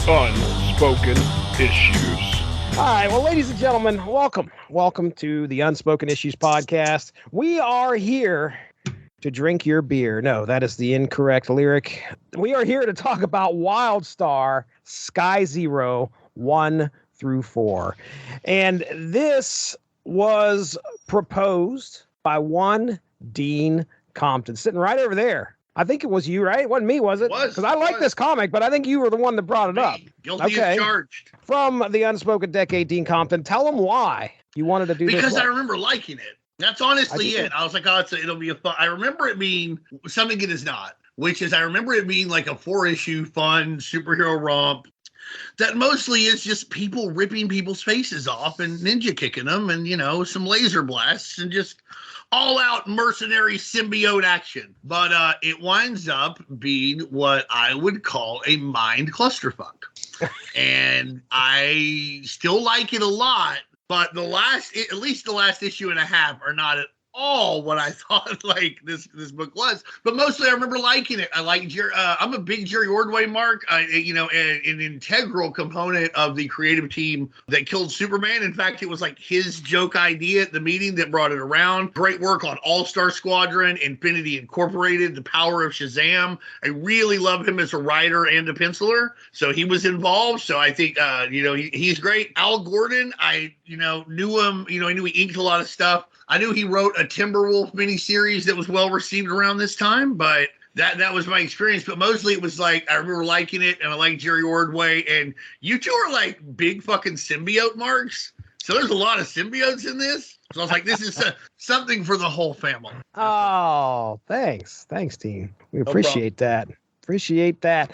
Unspoken Issues. All right, well, ladies and gentlemen, welcome. Welcome to the Unspoken Issues podcast. We are here to drink your beer. No, that is the incorrect lyric. We are here to talk about Wildstar Sky Zero 1 through 4. And this was proposed by one Dean Compton, sitting right over there. I think it was you, right? It wasn't me, was it? Because I like this comic, but I think you were the one that brought it up. Guilty as charged. From the Unspoken Decade, Dean Compton, tell them why you wanted to do this. Because I remember liking it. That's honestly it. I was like, oh, it'll be a fun. I remember it being something it is not, which is I remember it being like a 4-issue fun superhero romp that mostly is just people ripping people's faces off and ninja kicking them and, you know, some laser blasts and just all-out mercenary symbiote action. But it winds up being what I would call a mind clusterfuck. And I still like it a lot, but at least the last issue and a half are not at all what I thought like this book was. But mostly I remember liking it. I like I'm a big Jerry Ordway mark. An integral component of the creative team that killed Superman. In fact, it was like his joke idea at the meeting that brought it around. Great work on All-Star Squadron, Infinity Incorporated, The Power of Shazam. I really love him as a writer and a penciler. So he was involved. So I think he's great. Al Gordon, I knew him. I knew he inked a lot of stuff. I knew he wrote a Timberwolf miniseries that was well received around this time, but that was my experience. But mostly it was like I remember liking it, and I like Jerry Ordway, and you two are like big fucking symbiote marks. So there's a lot of symbiotes in this. So I was like, this is something for the whole family. Oh, thanks, Dean. We appreciate that. Appreciate that.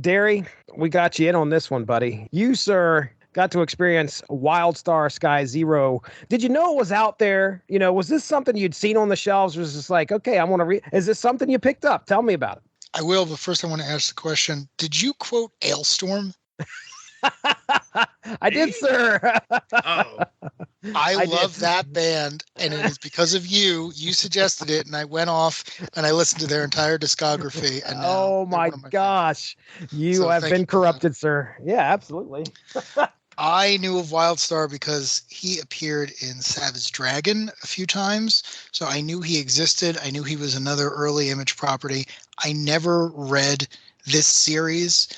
Darry, we got you in on this one, buddy. You, sir, got to experience Wildstar Sky Zero. Did you know it was out there? Was this something you'd seen on the shelves? Or was this like, okay, I want to read? Is this something you picked up? Tell me about it. I will, but first I want to ask the question. Did you quote Ailstorm? I did, sir. Oh. I love that band, and it is because of you. You suggested it, and I went off and I listened to their entire discography. And oh my gosh, you have been corrupted, sir. Yeah, absolutely. I knew of Wildstar because he appeared in Savage Dragon a few times, so I knew he existed. I knew he was another early Image property. I never read this series.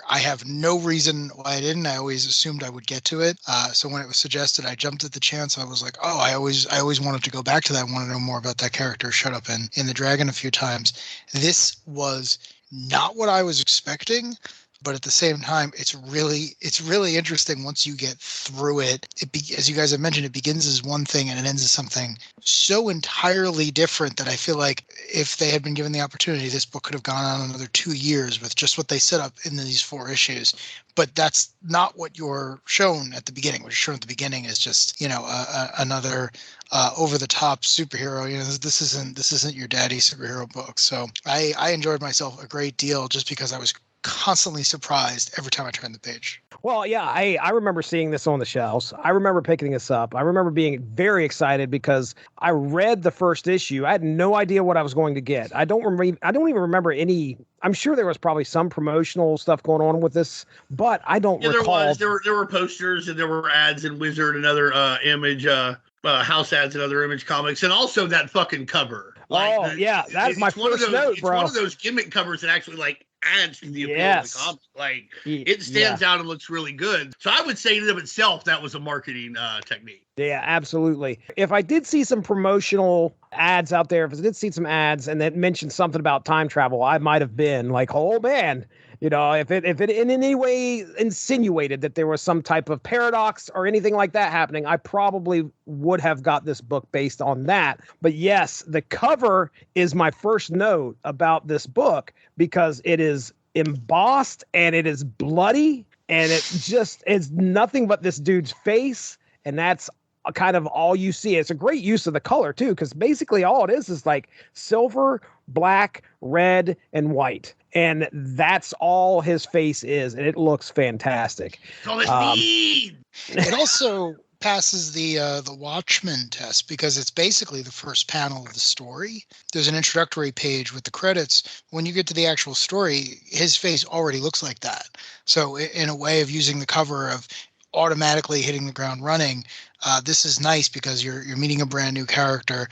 I have no reason why I didn't. I always assumed I would get to it. So when it was suggested, I jumped at the chance. I was like, oh, I always wanted to go back to that. I want to know more about that character. Showed up in the Dragon a few times. This was not what I was expecting, but at the same time, it's really interesting once you get through it. As you guys have mentioned, it begins as one thing and it ends as something so entirely different that I feel like if they had been given the opportunity, this book could have gone on another 2 years with just what they set up in these 4 issues. But that's not what you're shown at the beginning. What you're shown at the beginning is just, another over-the-top superhero. This isn't your daddy superhero book. So I enjoyed myself a great deal just because I was constantly surprised every time I turned the page. Well, yeah, I remember seeing this on the shelves. I remember picking this up. I remember being very excited because I read the first issue. I had no idea what I was going to get. I don't even remember any. I'm sure there was probably some promotional stuff going on with this, but I don't recall. There were posters and there were ads in Wizard and other Image house ads and other Image comics, and also that fucking cover. That's my first note, bro. It's one of those gimmick covers that actually adds to the appeal of the comic. It stands out and looks really good. So I would say in and of itself that was a marketing technique. Yeah, absolutely. If I did see some promotional ads out there, if I did see some ads and that mentioned something about time travel, I might have been like, oh man. If it in any way insinuated that there was some type of paradox or anything like that happening, I probably would have got this book based on that. But yes, the cover is my first note about this book because it is embossed and it is bloody and it's nothing but this dude's face. And that's kind of all you see. It's a great use of the color too, because basically all it is like silver, black, red, and white. And that's all his face is, and it looks fantastic. It also passes the Watchmen test because it's basically the first panel of the story. There's an introductory page with the credits. When you get to the actual story, his face already looks like that. So in a way of using the cover of automatically hitting the ground running, this is nice because you're meeting a brand new character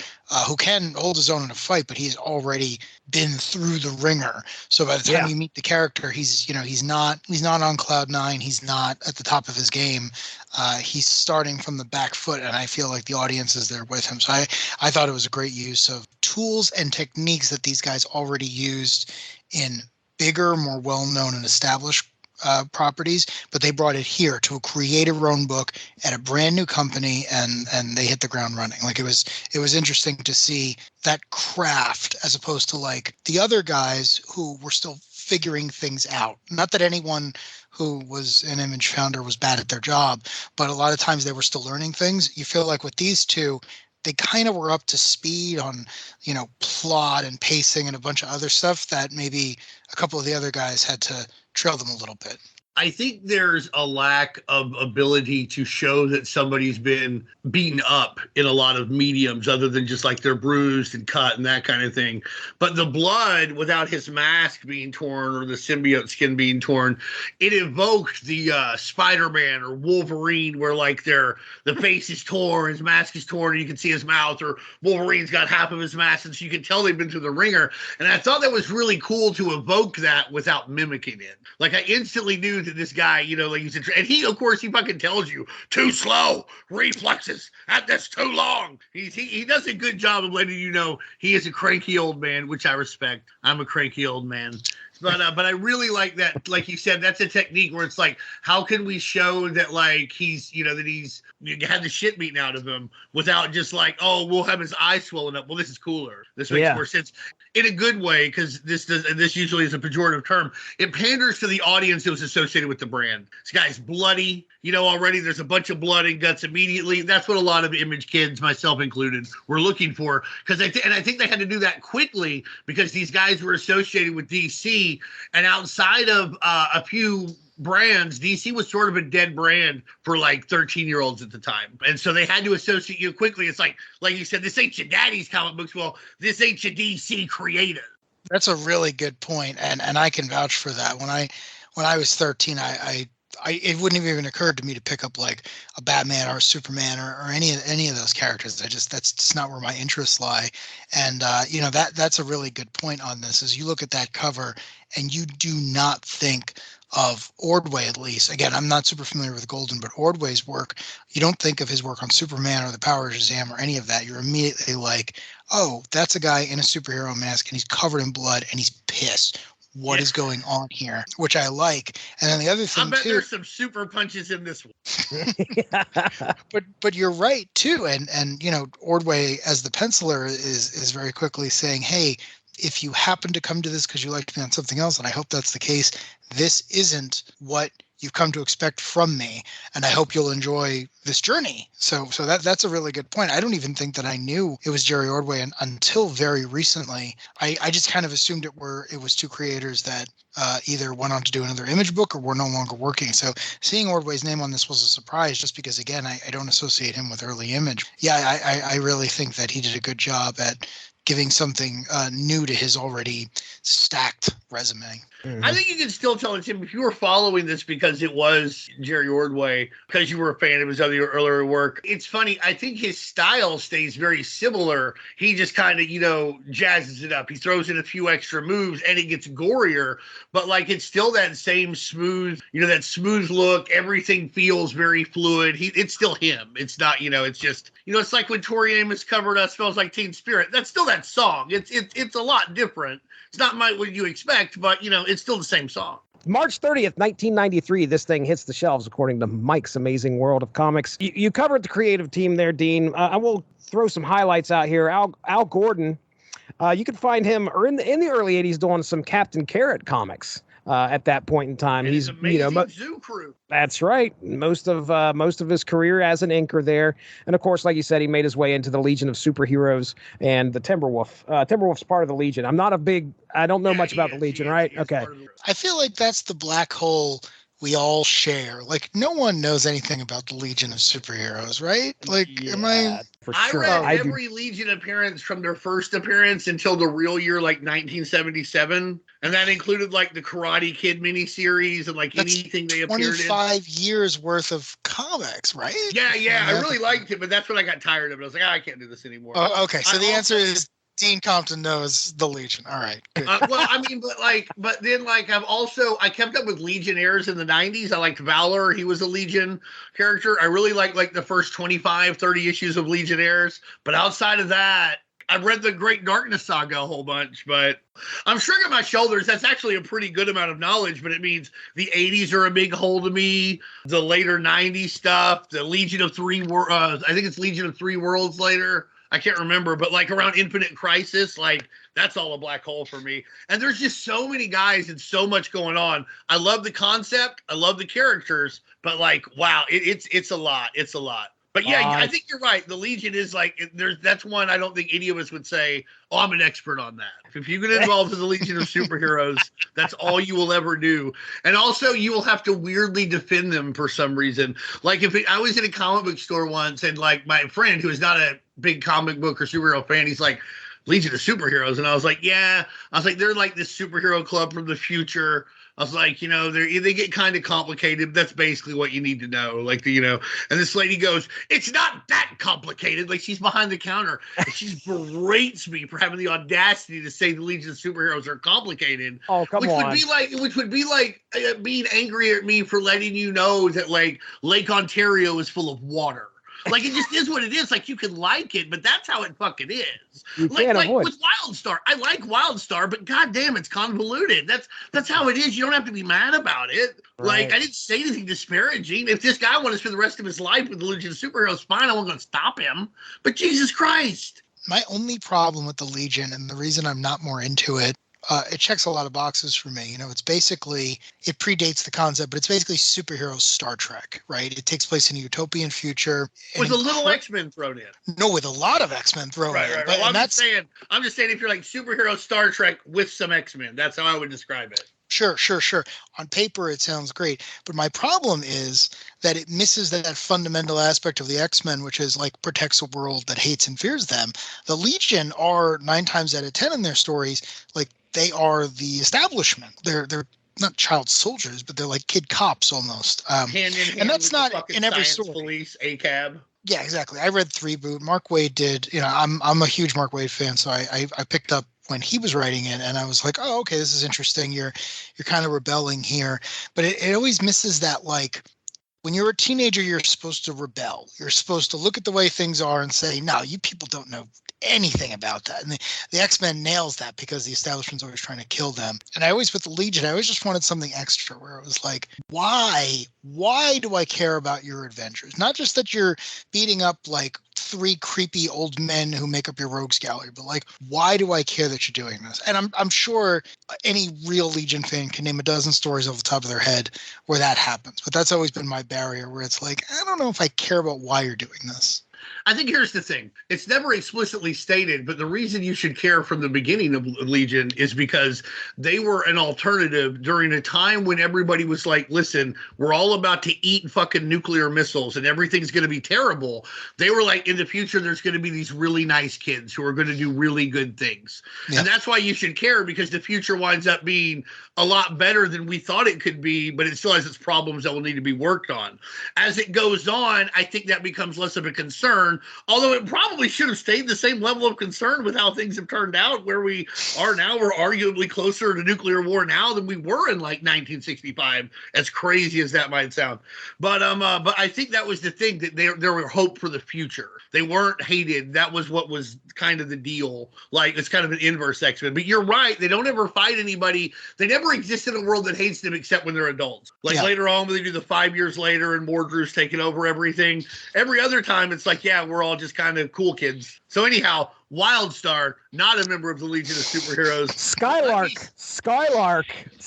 who can hold his own in a fight, but he's already been through the ringer. So by the time you meet the character, he's not on cloud nine. He's not at the top of his game. He's starting from the back foot, and I feel like the audience is there with him. So I thought it was a great use of tools and techniques that these guys already used in bigger, more well-known and established properties, but they brought it here to create a own book at a brand new company, and they hit the ground running. Like it was interesting to see that craft as opposed to like the other guys who were still figuring things out. Not that anyone who was an Image founder was bad at their job, but a lot of times they were still learning things. You feel like with these two, they kind of were up to speed on, plot and pacing and a bunch of other stuff that maybe a couple of the other guys had to trail them a little bit. I think there's a lack of ability to show that somebody's been beaten up in a lot of mediums other than just like they're bruised and cut and that kind of thing. But the blood, without his mask being torn or the symbiote skin being torn, it evoked the Spider-Man or Wolverine where like the face is torn, his mask is torn, and you can see his mouth, or Wolverine's got half of his mask, and so you can tell they've been through the ringer. And I thought that was really cool to evoke that without mimicking it. Like I instantly knew that this guy, like he's and he, of course, he fucking tells you too slow, reflexes, that's too long. He does a good job of letting you know he is a cranky old man, which I respect. I'm a cranky old man. But I really like that, like you said, that's a technique where it's like, how can we show that like he's, that he's had the shit beaten out of him without just like, oh, we'll have his eyes swollen up. Well, this is cooler. This makes more sense in a good way, because this usually is a pejorative term. It panders to the audience that was associated with the brand. This guy's bloody, already there's a bunch of blood and guts immediately. That's what a lot of Image kids, myself included, were looking for. Because I think they had to do that quickly because these guys were associated with DC, and outside of a few brands, DC was sort of a dead brand for like 13-year-olds at the time. And so they had to associate you quickly. It's like you said, this ain't your daddy's comic books. Well, this ain't your DC creator. That's a really good point, and I can vouch for that. When I was 13, I it wouldn't have even occurred to me to pick up like a Batman or a Superman or any of those characters. That's just not where my interests lie. And that's a really good point on this. Is you look at that cover and you do not think of Ordway, at least. Again, I'm not super familiar with Golden, but Ordway's work, you don't think of his work on Superman or the Power of Shazam or any of that. You're immediately like, oh, that's a guy in a superhero mask and he's covered in blood and he's pissed. What is going on here? Which I like. And then the other thing, I bet there's some super punches in this one. But you're right too. And Ordway as the penciler is very quickly saying, hey, if you happen to come to this because you liked me on something else, and I hope that's the case, this isn't what you've come to expect from me, and I hope you'll enjoy this journey. So that's a really good point. I don't even think that I knew it was Jerry Ordway until very recently. I just kind of assumed it was two creators that either went on to do another Image book or were no longer working. So seeing Ordway's name on this was a surprise, just because, again, I don't associate him with early Image. Yeah, I really think that he did a good job at giving something new to his already stacked resume. Mm-hmm. I think you can still tell, Tim, if you were following this because it was Jerry Ordway, because you were a fan of his other earlier work. It's funny. I think his style stays very similar. He just kind of, jazzes it up. He throws in a few extra moves and it gets gorier, but like it's still that same smooth, that smooth look. Everything feels very fluid. It's still him. It's not, it's just, it's like when Tori Amos covered Smells Like Teen Spirit. That's still that song. It's a lot different. It's not what you expect, but it's still the same song. March 30th, 1993, this thing hits the shelves, according to Mike's Amazing World of Comics. You covered the creative team there, Dean. I will throw some highlights out here. Al Gordon, you could find him in the early 80s doing some Captain Carrot comics. At that point in time, and he's Zoo Crew. That's right. Most of his career as an inker there, and of course, like you said, he made his way into the Legion of Superheroes and the Timberwolf. Timberwolf's part of the Legion. I don't know much about the Legion, right? Okay. I feel like that's the black hole we all share. Like, no one knows anything about the Legion of Superheroes, right? Like, am I? For I sure. read I do. every Legion appearance from their first appearance until the real year, like 1977. And that included like the Karate Kid miniseries and like anything they appeared in. 25 years worth of comics, right? Yeah. I really liked it, but that's when I got tired of it. I was like, I can't do this anymore. Oh, okay. So the answer is Dean Compton knows the Legion. All right. Good. Well, I mean, but then I kept up with Legionnaires in the 90s. I liked Valor. He was a Legion character. I really liked the first 25, 30 issues of Legionnaires. But outside of that, I've read the Great Darkness Saga a whole bunch, but I'm shrugging my shoulders. That's actually a pretty good amount of knowledge, but it means the 80s are a big hole to me. The later 90s stuff, the Legion of I think it's Legion of Three Worlds later. I can't remember, but like around Infinite Crisis, like that's all a black hole for me. And there's just so many guys and so much going on. I love the concept. I love the characters, but like, wow, it's a lot. It's a lot. But yeah, I think you're right. The Legion is like, that's one I don't think any of us would say, oh, I'm an expert on that. If you get involved with the Legion of Superheroes, that's all you will ever do. And also you will have to weirdly defend them for some reason. Like I was in a comic book store once and like my friend who is not a big comic book or superhero fan, he's like, Legion of Superheroes. And I was like, yeah. I was like, they're like this superhero club from the future. I was like, they get kind of complicated. That's basically what you need to know. Like, and this lady goes, it's not that complicated. Like she's behind the counter and she berates me for having the audacity to say the Legion of Superheroes are complicated. Oh, come on. Which would be like being angry at me for letting you know that like Lake Ontario is full of water. Like it just is what it is. Like you can like it, but that's how it fucking is. You can't avoid. With Wildstar, I like Wildstar, but goddamn, it's convoluted. That's how it is. You don't have to be mad about it. Right. Like I didn't say anything disparaging. If this guy wanted to spend the rest of his life with the Legion of Superheroes, fine. I wasn't going to stop him. But Jesus Christ. My only problem with the Legion, and the reason I'm not more into it, it checks a lot of boxes for me. It's basically, it predates the concept, but it's basically superhero Star Trek, right? It takes place in a utopian future. With a little X-Men thrown in. No, with a lot of X-Men thrown in. Right. But, well, I'm just saying if you're like superhero Star Trek with some X-Men, that's how I would describe it. Sure. On paper, it sounds great. But my problem is that it misses that fundamental aspect of the X-Men, which is like protects a world that hates and fears them. The Legion are 9 times out of 10 in their stories, like they are the establishment. They're not child soldiers, but they're like kid cops almost. Hand in hand, and that's not in every story. Police, ACAB. Yeah, exactly. I read 3 boot. Mark Waid did. I'm a huge Mark Waid fan, so I picked up when he was writing it, and I was like, oh, okay, this is interesting. You're kind of rebelling here, but it always misses that, like, when you're a teenager, you're supposed to rebel. You're supposed to look at the way things are and say, no, you people don't know anything about that. And the X-Men nails that because the establishment's always trying to kill them. And I always, with the Legion, I always just wanted something extra where it was like, why do I care about your adventures? Not just that you're beating up like 3 creepy old men who make up your rogues gallery, but like, why do I care that you're doing this? And I'm sure any real Legion fan can name a dozen stories off the top of their head where that happens. But that's always been my barrier, where it's like, I don't know if I care about why you're doing this. I think here's the thing. It's never explicitly stated, but the reason you should care from the beginning of Legion is because they were an alternative during a time when everybody was like, listen, we're all about to eat fucking nuclear missiles and everything's going to be terrible. They were like, in the future, there's going to be these really nice kids who are going to do really good things. Yeah. And that's why you should care, because the future winds up being a lot better than we thought it could be, but it still has its problems that will need to be worked on. As it goes on, I think that becomes less of a concern, although it probably should have stayed the same level of concern with how things have turned out. Where we are now, we're arguably closer to nuclear war now than we were in like 1965, as crazy as that might sound. But I think that was the thing, that there were hope for the future. They weren't hated. That was what was kind of the deal. Like, it's kind of an inverse X-Men. But you're right. They don't ever fight anybody. They never exist in a world that hates them except when they're adults. Like later on, when they do the 5 years later and Mordru's taking over everything. Every other time, it's like, yeah, we're all just kind of cool kids. So anyhow, Wildstar, not a member of the Legion of Superheroes.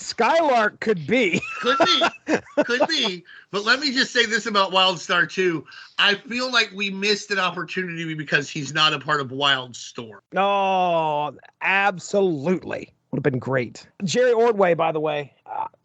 Skylark could be. Could be. But let me just say this about Wildstar too. I feel like we missed an opportunity because he's not a part of Wildstorm. No, absolutely. Would have been great. Jerry Ordway, by the way,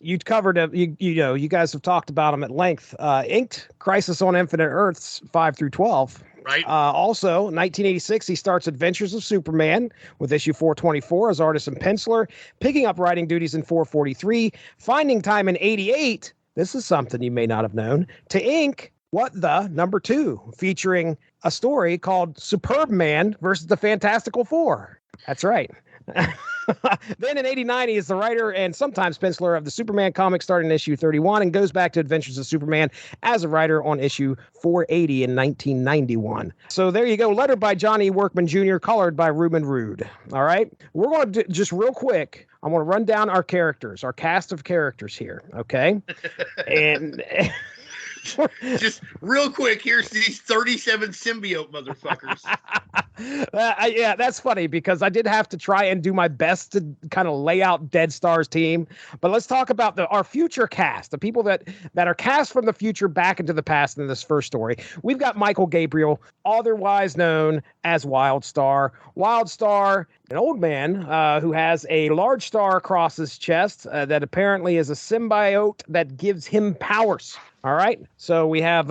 You covered it. You guys have talked about them at length. Inked Crisis on Infinite Earths 5 through 12. Right. Also, 1986, he starts Adventures of Superman with issue 424 as artist and penciler, picking up writing duties in 443, finding time in 88. This is something you may not have known. To ink What the #2, featuring a story called Superb Man versus the Fantastical Four. That's right. Then in 89, he is the writer and sometimes penciler of the Superman comic starting in issue 31 and goes back to Adventures of Superman as a writer on issue 480 in 1991. So there you go. Letter by Johnny Workman Jr., colored by Ruben Rude. All right. We're going to just real quick. I want to run down our characters, our cast of characters here. Okay. And just real quick, here's these 37 symbiote motherfuckers. Yeah, that's funny because I did have to try and do my best to kind of lay out Dead Star's team. But let's talk about our future cast, the people that are cast from the future back into the past in this first story. We've got Michael Gabriel, otherwise known as Wildstar. Wildstar, an old man who has a large star across his chest that apparently is a symbiote that gives him powers. All right. So we have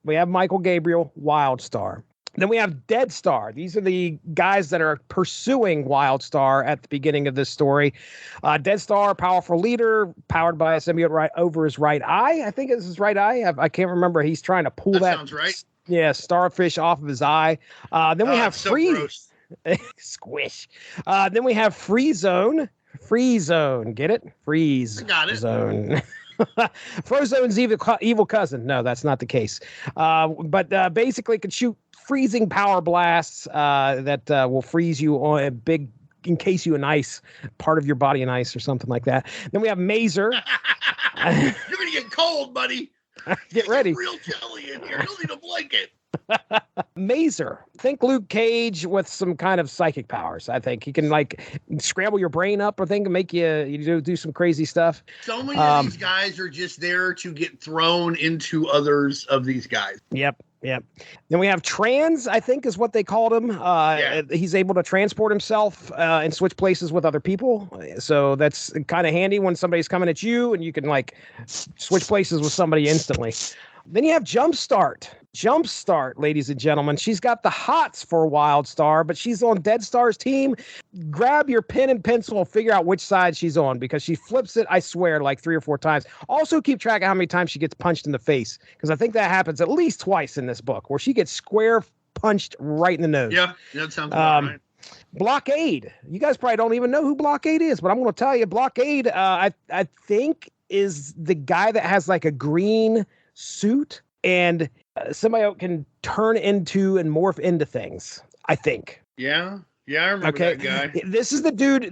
Michael Gabriel, Wildstar. Then we have Dead Star. These are the guys that are pursuing Wildstar at the beginning of this story. Dead Star, powerful leader, powered by a symbiote right over his right eye. I think it's his right eye. I can't remember. He's trying to pull that. Sounds right. Yeah, starfish off of his eye. Then we have Freeze. Squish. Then we have Free Zone. Free Zone. Get it? Freeze. I got it. Zone. Frozone's evil cousin. No, that's not the case. But basically can shoot freezing power blasts that will freeze you on a big, encase you in ice, part of your body in ice or something like that. Then we have Mazer. You're going to get cold, buddy. Get ready. Real jelly in here. You'll need a blanket. Mazer. Think Luke Cage with some kind of psychic powers. I think he can like scramble your brain up or think and make you do some crazy stuff. So many of these guys are just there to get thrown into others of these guys. Yep. Then we have Trans, I think is what they called him. He's able to transport himself and switch places with other people. So that's kind of handy when somebody's coming at you and you can like switch places with somebody instantly. Then you have Jumpstart. Jumpstart, ladies and gentlemen. She's got the hots for Wildstar, but she's on Dead Star's team. Grab your pen and pencil and figure out which side she's on because she flips it, I swear, like 3 or 4 times. Also keep track of how many times she gets punched in the face because I think that happens at least twice in this book where she gets square punched right in the nose. Yeah, that sounds about right. Blockade. You guys probably don't even know who Blockade is, but I'm going to tell you, Blockade, I think, is the guy that has like a green suit and symbiote can turn into and morph into things, I think. Yeah, I remember that guy. This is the dude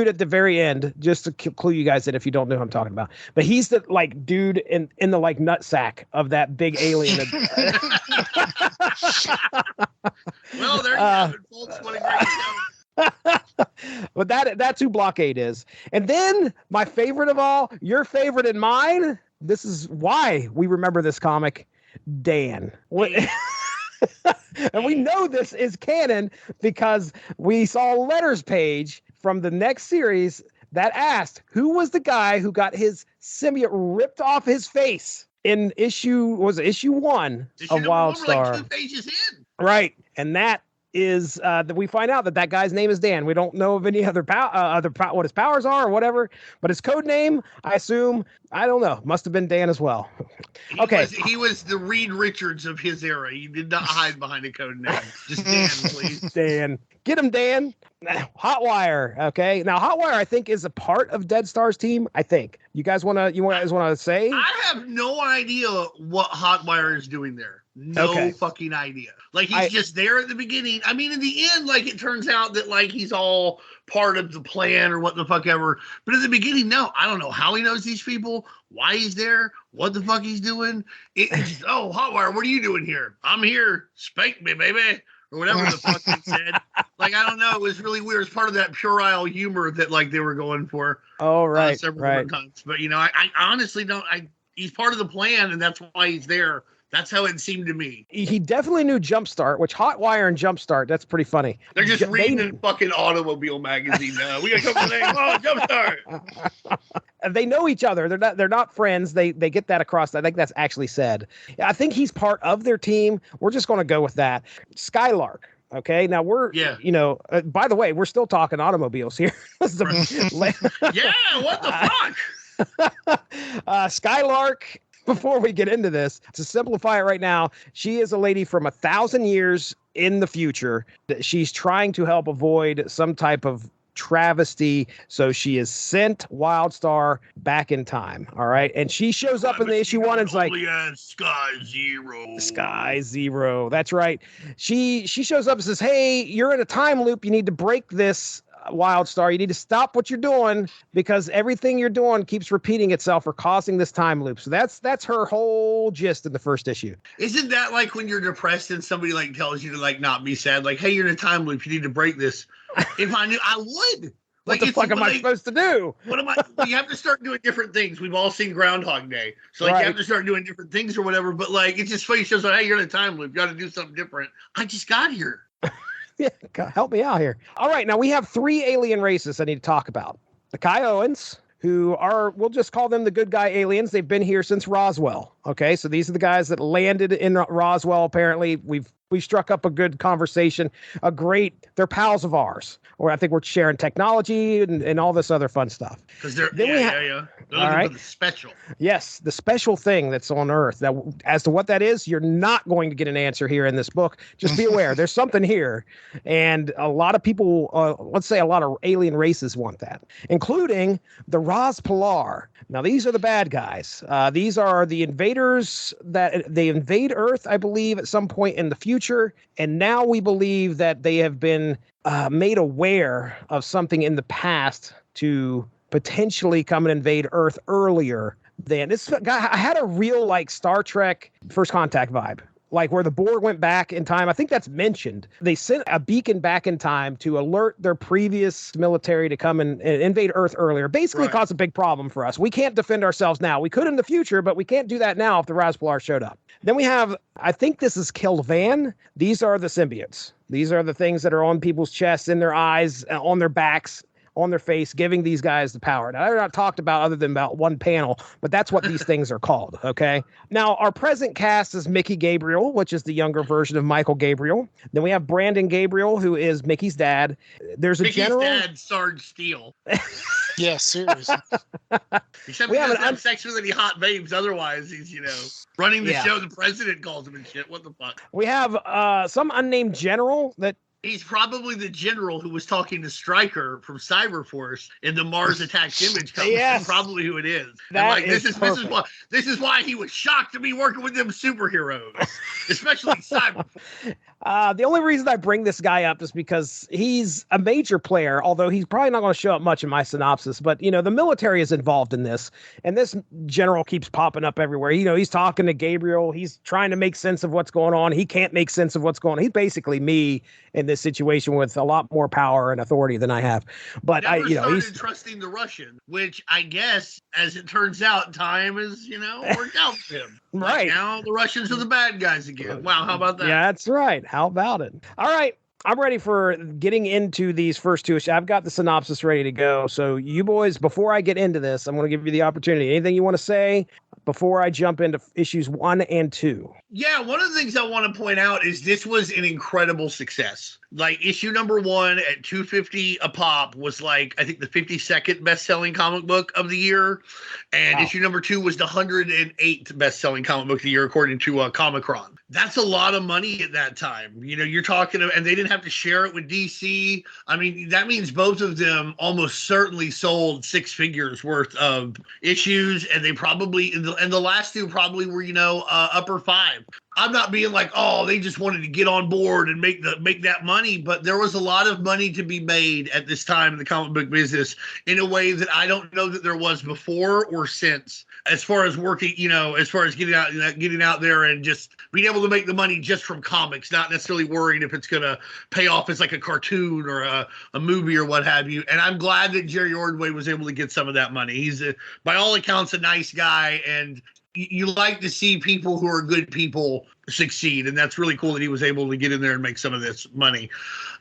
at the very end, just to clue you guys in if you don't know who I'm talking about. But he's the like dude in the like nutsack of that big alien. Well, there you have it, folks. What a great show. But that's who Blockade is. And then my favorite of all, your favorite and mine, this is why we remember this comic, Dan. And we know this is canon because we saw a letters page from the next series that asked who was the guy who got his symbiote ripped off his face in issue 1 of Wildstar. Like 2 pages in. Right. And that is that we find out that guy's name is Dan. We don't know of any other what his powers are or whatever, but his code name, I assume, I don't know, must have been Dan as well. He was the Reed Richards of his era. He did not hide behind a code name. Just Dan, please. Dan. Get him, Dan. Hotwire. Okay. Now Hotwire, I think, is a part of Dead Star's team. I think. You guys want to say? I have no idea what Hotwire is doing there. No fucking idea. Like he's just there at the beginning. I mean, in the end, like it turns out that like he's all part of the plan or what the fuck ever. But at the beginning, no, I don't know how he knows these people, why he's there, what the fuck he's doing. It's just, Hotwire, what are you doing here? I'm here. Spank me, baby. Or whatever the fuck he said. Like, I don't know. It was really weird. It's part of that puerile humor that like they were going for. Oh, right. Several different times. But, you know, I honestly don't. He's part of the plan, and that's why he's there. That's how it seemed to me. He definitely knew Jumpstart, which Hotwire and Jumpstart, that's pretty funny. They're just reading a fucking automobile magazine now. We got to come to the name. Oh, Jumpstart. They know each other. They're not friends. They get that across. I think that's actually said. I think he's part of their team. We're just going to go with that. Skylark. Okay, now by the way, we're still talking automobiles here. Yeah, what the fuck? Skylark, before we get into this, to simplify it right now, she is a lady from 1,000 years in the future. She's trying to help avoid some type of travesty, so she is sent Wildstar back in time. All right, and she shows up in the issue 1 and it's like Sky Zero. That's right. She shows up and says, hey, you're in a time loop, you need to break this, Wildstar. You need to stop what you're doing because everything you're doing keeps repeating itself or causing this time loop. So that's her whole gist in the first issue. Isn't that like when you're depressed and somebody like tells you to like not be sad, like, hey, you're in a time loop, you need to break this? If I knew, I would. What the fuck am I supposed to do? What am I? You have to start doing different things. We've all seen Groundhog Day, so like you have to start doing different things or whatever. But like it's just funny. Shows like, hey, you're in a time loop. You got to do something different. I just got here. Yeah, God, help me out here. All right, now we have 3 alien races I need to talk about. The Kioans, who are, we'll just call them the good guy aliens. They've been here since Roswell. Okay, so these are the guys that landed in Roswell. Apparently, we've struck up a good conversation. They're pals of ours. Or I think we're sharing technology and all this other fun stuff. Because they're They're looking for the special. Yes, the special thing that's on Earth. That, as to what that is, you're not going to get an answer here in this book. Just be aware, there's something here. And a lot of people, let's say a lot of alien races want that, including the Ras Polar. Now, these are the bad guys. These are the invaders that they invade Earth, I believe, at some point in the future. And now we believe that they have been made aware of something in the past to potentially come and invade Earth earlier than this guy. I had a real like Star Trek First Contact vibe, like where the Borg went back in time. I think that's mentioned. They sent a beacon back in time to alert their previous military to come and invade Earth earlier. Basically cause a big problem for us. We can't defend ourselves now. We could in the future, but we can't do that now if the Ras Polar showed up. Then we have, I think this is Kilvan. These are the symbiotes. These are the things that are on people's chests, in their eyes, on their backs, on their face, giving these guys the power. Now, they're not talked about other than about one panel, but that's what these things are called, okay? Now, our present cast is Mickey Gabriel, which is the younger version of Michael Gabriel. Then we have Brandon Gabriel, who is Mickey's dad. There's Mickey's general... dad, Sarge Steele. Yeah, seriously. Except he doesn't have sex with any hot babes. Otherwise, he's, running the show. The president calls him and shit. What the fuck? We have some unnamed general that... He's probably the general who was talking to Stryker from Cyberforce in the Mars Attacks image cover. Yes. That's probably who it is. That this is why he was shocked to be working with them superheroes, especially Cyberforce. The only reason I bring this guy up is because he's a major player, although he's probably not going to show up much in my synopsis. But, the military is involved in this, and this general keeps popping up everywhere. He's talking to Gabriel. He's trying to make sense of what's going on. He can't make sense of what's going on. He's basically me in this situation with a lot more power and authority than I have. But he's trusting the Russian, which I guess, as it turns out, time has, worked out for him. Right. Like now the Russians are the bad guys again. Wow, how about that? Yeah, that's right. How about it? All right. I'm ready for getting into these first 2 issues. I've got the synopsis ready to go. So you boys, before I get into this, I'm going to give you the opportunity. Anything you want to say before I jump into issues 1 and 2? Yeah, one of the things I want to point out is this was an incredible success. Like issue number 1 at $250 a pop was like, I think the 52nd best-selling comic book of the year. And issue number 2 was the 108th best-selling comic book of the year, according to Comicron. That's a lot of money at that time. You're talking, and they didn't have to share it with DC. I mean, that means both of them almost certainly sold 6 figures worth of issues, and they probably, and the last 2 probably were, upper 5. I'm not being like, oh, they just wanted to get on board and make that money, but there was a lot of money to be made at this time in the comic book business in a way that I don't know that there was before or since. As far as working, as far as getting out there and just being able to make the money just from comics, not necessarily worrying if it's going to pay off as like a cartoon or a movie or what have you. And I'm glad that Jerry Ordway was able to get some of that money. He's, by all accounts, a nice guy, and you like to see people who are good people succeed, and that's really cool that he was able to get in there and make some of this money.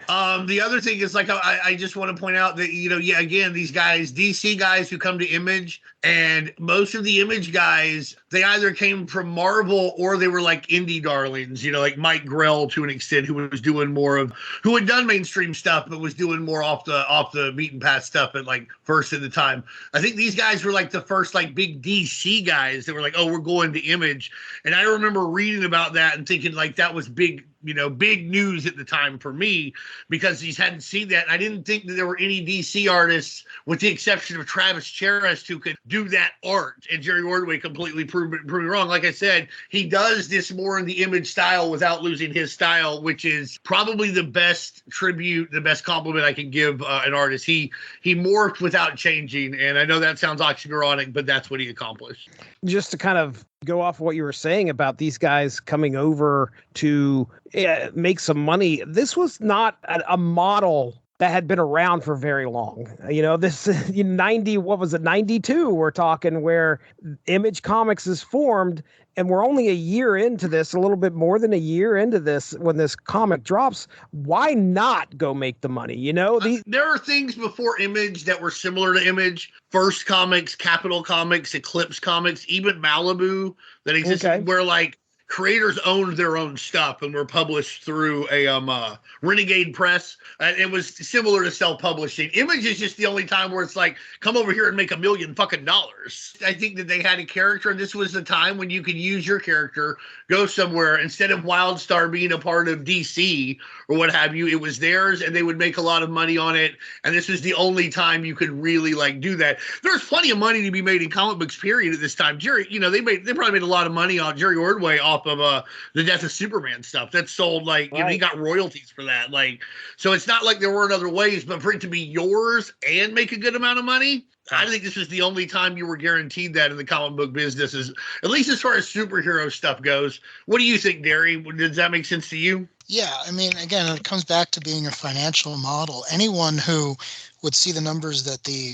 The other thing is, like, I just want to point out that, again, these guys, DC guys who come to Image, and most of the Image guys, they either came from Marvel or they were like indie darlings, like Mike Grell to an extent, who had done mainstream stuff, but was doing more off the beaten path stuff at like first at the time. I think these guys were like the first like big DC guys that were like, oh, we're going to Image. And I remember reading about that and thinking like that was big news at the time for me, because he hadn't seen that. I didn't think that there were any DC artists, with the exception of Travis Charest, who could do that art. And Jerry Ordway completely proved me wrong. Like I said, he does this more in the Image style without losing his style, which is probably the best tribute, the best compliment I can give an artist. He morphed without changing. And I know that sounds oxymoronic, but that's what he accomplished. Just to kind of go off of what you were saying about these guys coming over to make some money, this was not a model that had been around for very long. This 92, we're talking, where Image Comics is formed, and we're only a year into this, a little bit more than a year into this, when this comic drops. Why not go make the money? There are things before Image that were similar to Image. First Comics, Capital Comics, Eclipse Comics, even Malibu, that existed, where like creators owned their own stuff and were published through a Renegade Press. It was similar to self-publishing. Image is just the only time where it's like, come over here and make $1 million fucking dollars. I think that they had a character, and this was the time when you could use your character, go somewhere, instead of Wildstar being a part of DC or what have you, it was theirs, and they would make a lot of money on it. And this was the only time you could really like do that. There's plenty of money to be made in comic books, period, at this time. Jerry, they probably made a lot of money on Jerry Ordway off of the Death of Superman stuff that sold, like, he got royalties for that. Like, so it's not like there weren't other ways, but for it to be yours and make a good amount of money, I think this was the only time you were guaranteed that in the comic book business, at least as far as superhero stuff goes. What do you think, Darry? Does that make sense to you? Yeah, I mean, again, it comes back to being a financial model. Anyone who would see the numbers that the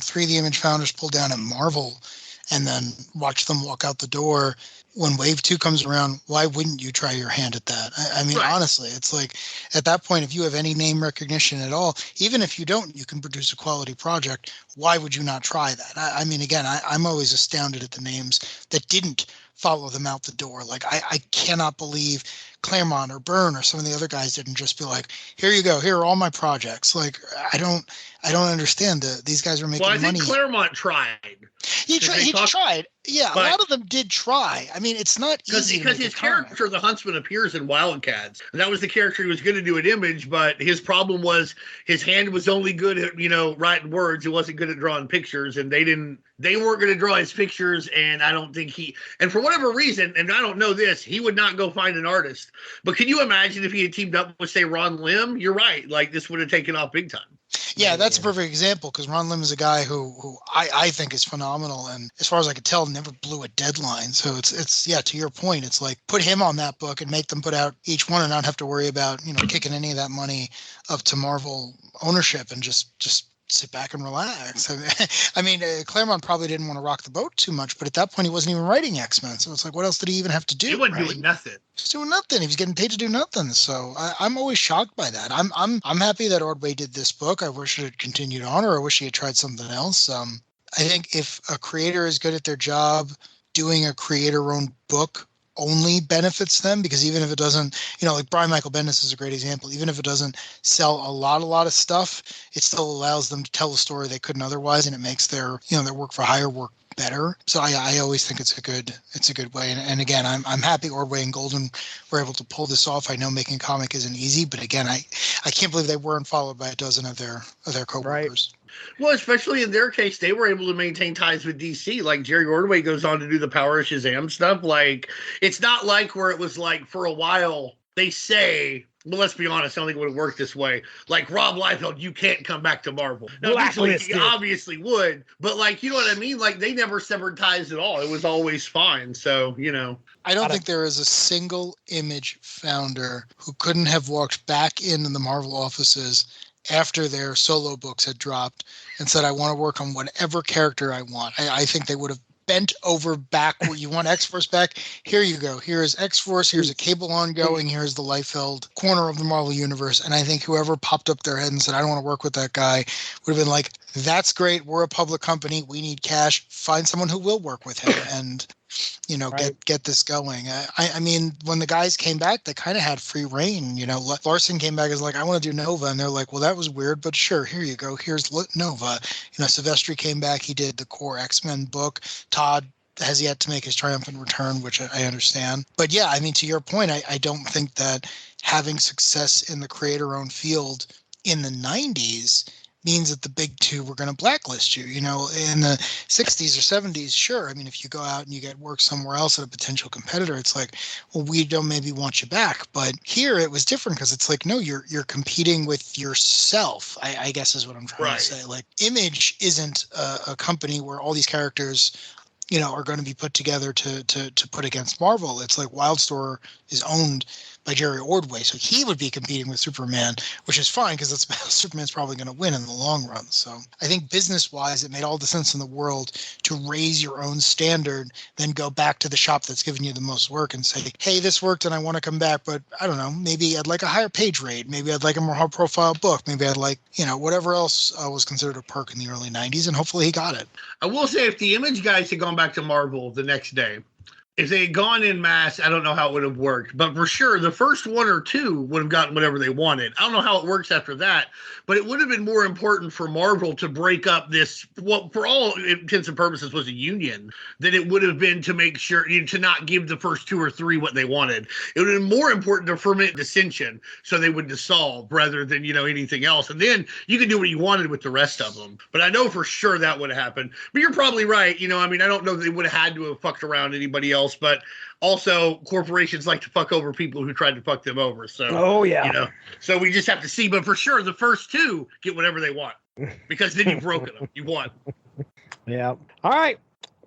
3 of the Image founders pulled down at Marvel, and then watch them walk out the door when Wave 2 comes around, why wouldn't you try your hand at that? I mean, right. Honestly, it's like, at that point, if you have any name recognition at all, even if you don't, you can produce a quality project. Why would you not try that? I mean, again, I'm always astounded at the names that didn't follow them out the door. Like, I cannot believe Claremont or Byrne or some of the other guys didn't just be like, here you go, here are all my projects. Like, I don't understand that these guys are making money. Well, I think Claremont tried. He tried. Yeah, a lot of them did try. I mean, it's not easy because his character, the Huntsman, appears in Wildcats. And that was the character he was going to do at Image, but his problem was his hand was only good at, writing words. He wasn't good at drawing pictures, and they weren't going to draw his pictures, and I don't think and for whatever reason, and I don't know this, he would not go find an artist. But can you imagine if he had teamed up with, say, Ron Lim? You're right. Like, this would have taken off big time. Yeah, that's a perfect example, because Ron Lim is a guy who I think is phenomenal, and as far as I could tell, never blew a deadline. So it's to your point, it's like, put him on that book and make them put out each one and not have to worry about kicking any of that money up to Marvel ownership, and just sit back and relax. I mean, Claremont probably didn't want to rock the boat too much, but at that point he wasn't even writing X-Men. So it's like, what else did he even have to do? He wasn't doing nothing. He's doing nothing. He was getting paid to do nothing. So I'm always shocked by that. I'm happy that Ordway did this book. I wish it had continued on, or I wish he had tried something else. I think if a creator is good at their job, doing a creator-owned book only benefits them, because even if it doesn't, like Brian Michael Bendis is a great example, even if it doesn't sell a lot of stuff, it still allows them to tell a story they couldn't otherwise, and it makes their their work for hire work better. So I always think it's a good way. And again, I'm happy Ordway and Golden were able to pull this off. I know making comic isn't easy, but again, I can't believe they weren't followed by a dozen of their coworkers. Right. Well, especially in their case, they were able to maintain ties with DC. Like, Jerry Ordway goes on to do the Power of Shazam stuff. Like, it's not like where it was like, for a while, they say, well, let's be honest, I don't think it would have worked this way. Like, Rob Liefeld, you can't come back to Marvel. Now, he obviously would, but, like, you know what I mean? Like, they never severed ties at all. It was always fine. So, I don't think there is a single Image founder who couldn't have walked back into the Marvel offices after their solo books had dropped and said, I want to work on whatever character I want. I think they would have bent over backward. You want X-Force back? Here you go. Here's X-Force. Here's a cable ongoing. Here's the Liefeld corner of the Marvel Universe. And I think whoever popped up their head and said, I don't want to work with that guy, would have been like, that's great. We're a public company. We need cash. Find someone who will work with him and, right. get this going. I mean, when the guys came back, they kind of had free reign. Larson came back as like, I want to do Nova. And they're like, well, that was weird, but sure, here you go. Here's Nova. Silvestri came back. He did the core X-Men book. Todd has yet to make his triumphant return, which I understand. But yeah, I mean, to your point, I don't think that having success in the creator-owned field in the 90s means that the big two were going to blacklist you. In the 60s or 70s, sure. I mean, if you go out and you get work somewhere else at a potential competitor, it's like, well, we don't maybe want you back. But here it was different because it's like, no, you're competing with yourself, I guess is what I'm trying to say. Like, Image isn't a company where all these characters are going to be put together to put against Marvel. It's like Wildstar is owned by Jerry Ordway, so he would be competing with Superman, which is fine because Superman's probably going to win in the long run. So I think business-wise, it made all the sense in the world to raise your own standard, then go back to the shop that's giving you the most work and say, hey, this worked and I want to come back, but I don't know, maybe I'd like a higher page rate, maybe I'd like a more high-profile book, maybe I'd like, whatever else was considered a perk in the early 90s, and hopefully he got it. I will say, if the Image guys had gone back to Marvel the next day, if they had gone in mass, I don't know how it would have worked. But for sure, the first one or two would have gotten whatever they wanted. I don't know how it works after that, but it would have been more important for Marvel to break up this, what for all intents and purposes was a union, than it would have been to make sure, to not give the first two or three what they wanted. It would have been more important to ferment dissension so they would dissolve rather than, anything else. And then you could do what you wanted with the rest of them. But I know for sure that would have happened. But you're probably right. I don't know that they would have had to have fucked around anybody else. But also corporations like to fuck over people who tried to fuck them over. So, so we just have to see. But for sure, the first two get whatever they want because then you've broken them. You won. Yeah. All right.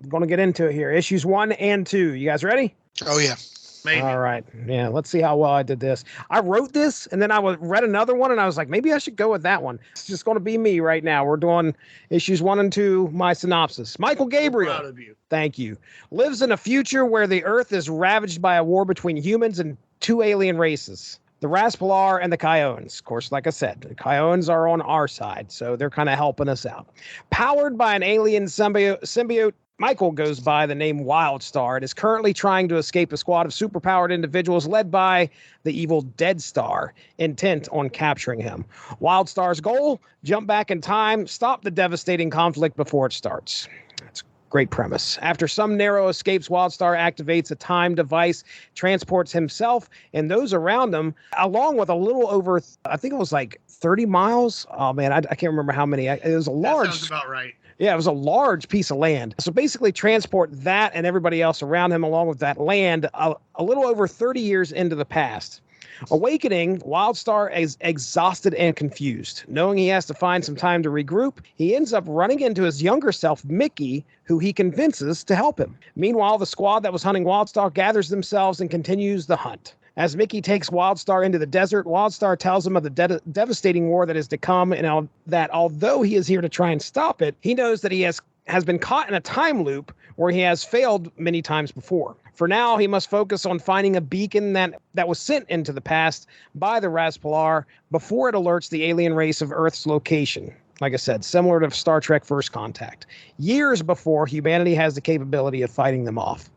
I'm going to get into it here. Issues 1 and 2. You guys ready? Oh, yeah. Maybe. All right. Yeah, let's see how well I did this. I wrote this, and then I read another one, and I was like, maybe I should go with that one. It's just going to be me right now. We're doing issues 1 and 2, my synopsis. Michael Gabriel. Proud of you. Thank you. Lives in a future where the Earth is ravaged by a war between humans and 2 alien races, the Raspalar and the Kyoans. Of course, like I said, the Kyoans are on our side, so they're kind of helping us out. Powered by an alien symbiote, Michael goes by the name Wildstar and is currently trying to escape a squad of superpowered individuals led by the evil Dead Star, intent on capturing him. Wildstar's goal, jump back in time, stop the devastating conflict before it starts. That's a great premise. After some narrow escapes, Wildstar activates a time device, transports himself and those around him, along with a little over, I think it was like 30 miles. Oh, man, I can't remember how many. It was a large... That sounds about right. Yeah, it was a large piece of land. So basically transport that and everybody else around him along with that land a little over 30 years into the past. Awakening, Wildstar is exhausted and confused. Knowing he has to find some time to regroup, he ends up running into his younger self, Mickey, who he convinces to help him. Meanwhile, the squad that was hunting Wildstar gathers themselves and continues the hunt. As Mickey takes Wildstar into the desert, Wildstar tells him of the devastating war that is to come, and that although he is here to try and stop it, he knows that he has been caught in a time loop where he has failed many times before. For now, he must focus on finding a beacon that was sent into the past by the Raspalar before it alerts the alien race of Earth's location. Like I said, similar to Star Trek First Contact. Years before humanity has the capability of fighting them off.